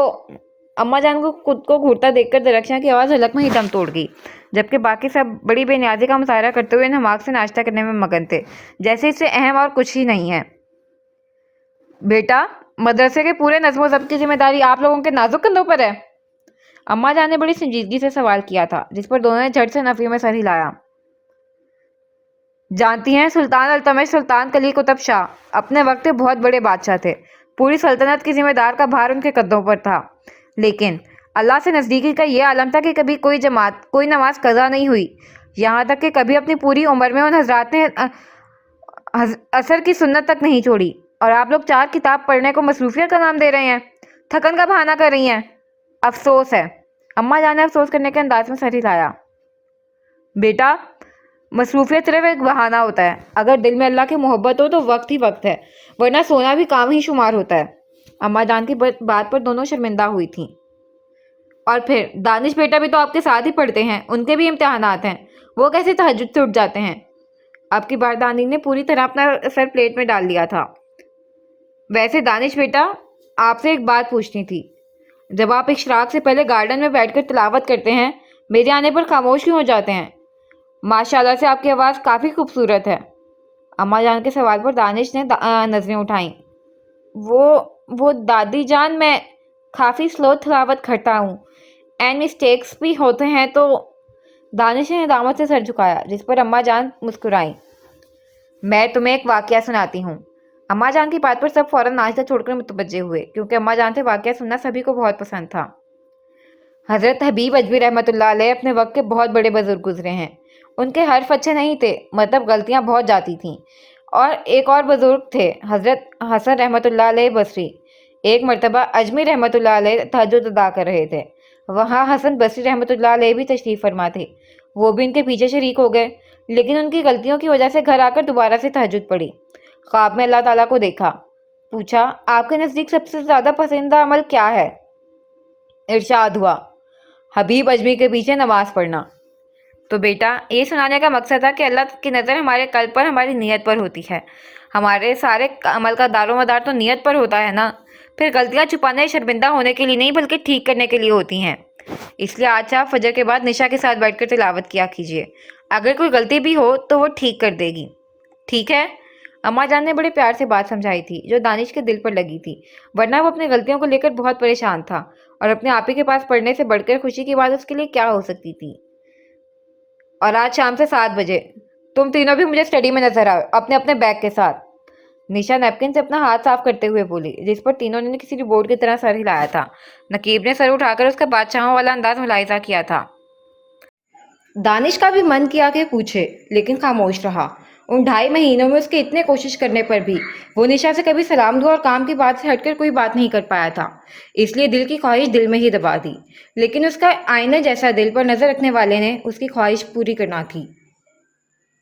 अम्मा जान को खुद को घूरता देखकर दरक्षा की आवाज़ हलक में ही दम तोड़ गई, जबकि बाकी सब बड़ी बेनियाजी का मुजाहरा करते हुए नमाज से नाश्ता करने में मगन थे, जैसे इससे अहम और कुछ ही नहीं है। बेटा, मदरसे के पूरे नज़्म ज़ब्त की जिम्मेदारी आप लोगों के नाजुक कंधों पर है। अम्मा जान ने बड़ी संजीदगी से सवाल किया था, जिस पर दोनों ने झट से नफी में सर हिलाया। जानती हैं, सुल्तान अल्तमिश सुल्तान कली कुतुब शाह अपने वक्त के बहुत बड़े बादशाह थे, पूरी सल्तनत की जिम्मेदार का भार उनके कदमों पर था, लेकिन अल्लाह से नज़दीकी का ये आलम था कि कभी कोई जमात, कोई नमाज कज़ा नहीं हुई, यहाँ तक कि कभी अपनी पूरी उम्र में उन हजरात ने असर की सुन्नत तक नहीं छोड़ी, और आप लोग 4 किताब पढ़ने को मसरूफियत का नाम दे रहे हैं, थकन का बहाना कर रही हैं। अफसोस है। अम्मा जान ने अफसोस करने के अंदाज में सर हिलाया। बेटा, मसरूफियत सिर्फ एक बहाना होता है, अगर दिल में अल्लाह की मोहब्बत हो तो वक्त ही वक्त है, वरना सोना भी काम ही शुमार होता है। अम्मा जान की बात पर दोनों शर्मिंदा हुई थीं। और फिर दानिश बेटा भी तो आपके साथ ही पढ़ते हैं, उनके भी इम्तिहानात हैं, वो कैसे तहज्जुद से उठ जाते हैं? अब की बार दानी ने पूरी तरह अपना सर प्लेट में डाल लिया था। वैसे दानिश बेटा, आपसे एक बात पूछनी थी, जब आप इशराक से पहले गार्डन में बैठकर तिलावत करते हैं, मेरे आने पर खामोश क्यों हो जाते हैं? माशाल्लाह से आपकी आवाज़ काफ़ी खूबसूरत है। अम्मा जान के सवाल पर दानिश ने नज़रें उठाईं। वो दादी जान, मैं काफ़ी स्लो तिलावत करता हूँ, एंड मिस्टेक्स भी होते हैं तो। दानिश ने दामत से सर झुकाया, जिस पर अम्मा जान मुस्कुराईं। मैं तुम्हें एक वाक़या सुनाती हूँ। अम्मा जान की बात पर सब फ़ौरन नाश्ता छोड़कर मुतवज्जे हुए, क्योंकि अम्मा जान से वाक़या सुनना सभी को बहुत पसंद था। हज़रत हबीब अजवी रहमतुल्लाह अलैह अपने वक्त के बहुत बड़े बुजुर्ग गुजरे हैं। उनके हर्फ अच्छे नहीं थे, मतलब गलतियां बहुत जाती थीं। और एक और बुजुर्ग थे, हज़रत हसन रहमतुल्लाह अलैह बसरी। एक मरतबा अजमी रहमतुल्लाह अलैह तहज्जुद अदा कर रहे थे, वहाँ हसन बसरी रहमतुल्लाह अलैह भी तशरीफ़ फरमा थे। वो भी इनके पीछे शरीक हो गए, लेकिन उनकी गलतियों की वजह से घर आकर दोबारा से तहज्जुद पड़ी। ख्वाब में अल्लाह ताला को देखा, पूछा, आपके नज़दीक सबसे ज़्यादा पसंदीदा अमल क्या है? इरशाद हुआ, हबीब अजमी के पीछे नमाज पढ़ना। तो बेटा, ये सुनाने का मकसद था कि अल्लाह की नज़र हमारे कल्ब पर, हमारी नीयत पर होती है। हमारे सारे अमल का दारोमदार तो नीयत पर होता है ना। फिर गलतियाँ छुपाने, शर्मिंदा होने के लिए नहीं, बल्कि ठीक करने के लिए होती हैं। इसलिए आज से आप फजर के बाद निशा के साथ बैठकर तिलावत किया कीजिए। अगर कोई गलती भी हो तो वो ठीक कर देगी, ठीक है? अम्मा जान ने बड़े प्यार से बात समझाई थी, जो दानिश के दिल पर लगी थी, वरना वो अपनी गलतियों को लेकर बहुत परेशान था और अपने आपी के पास पढ़ने से बढ़कर खुशी की बात उसके लिए क्या हो सकती थी। और आज शाम से 7 बजे तुम तीनों भी मुझे स्टडी में नजर आओ, अपने अपने बैग के साथ। निशा नैपकिन से अपना हाथ साफ करते हुए बोली, जिस पर तीनों ने किसी रिपोर्ट की तरह सर हिलाया था। नकीब ने सर उठाकर उसका बादशाहों वाला अंदाज मुलाहिजा किया था। दानिश का भी मन किया कि पूछे, लेकिन खामोश रहा। उन 2.5 महीनों में उसके इतने कोशिश करने पर भी वो निशा से कभी सलाम दुआ और काम की बात से हटकर कोई बात नहीं कर पाया था। इसलिए दिल की ख्वाहिश दिल में ही दबा दी। लेकिन उसका आईने जैसा दिल पर नजर रखने वाले ने उसकी ख्वाहिश पूरी करना थी।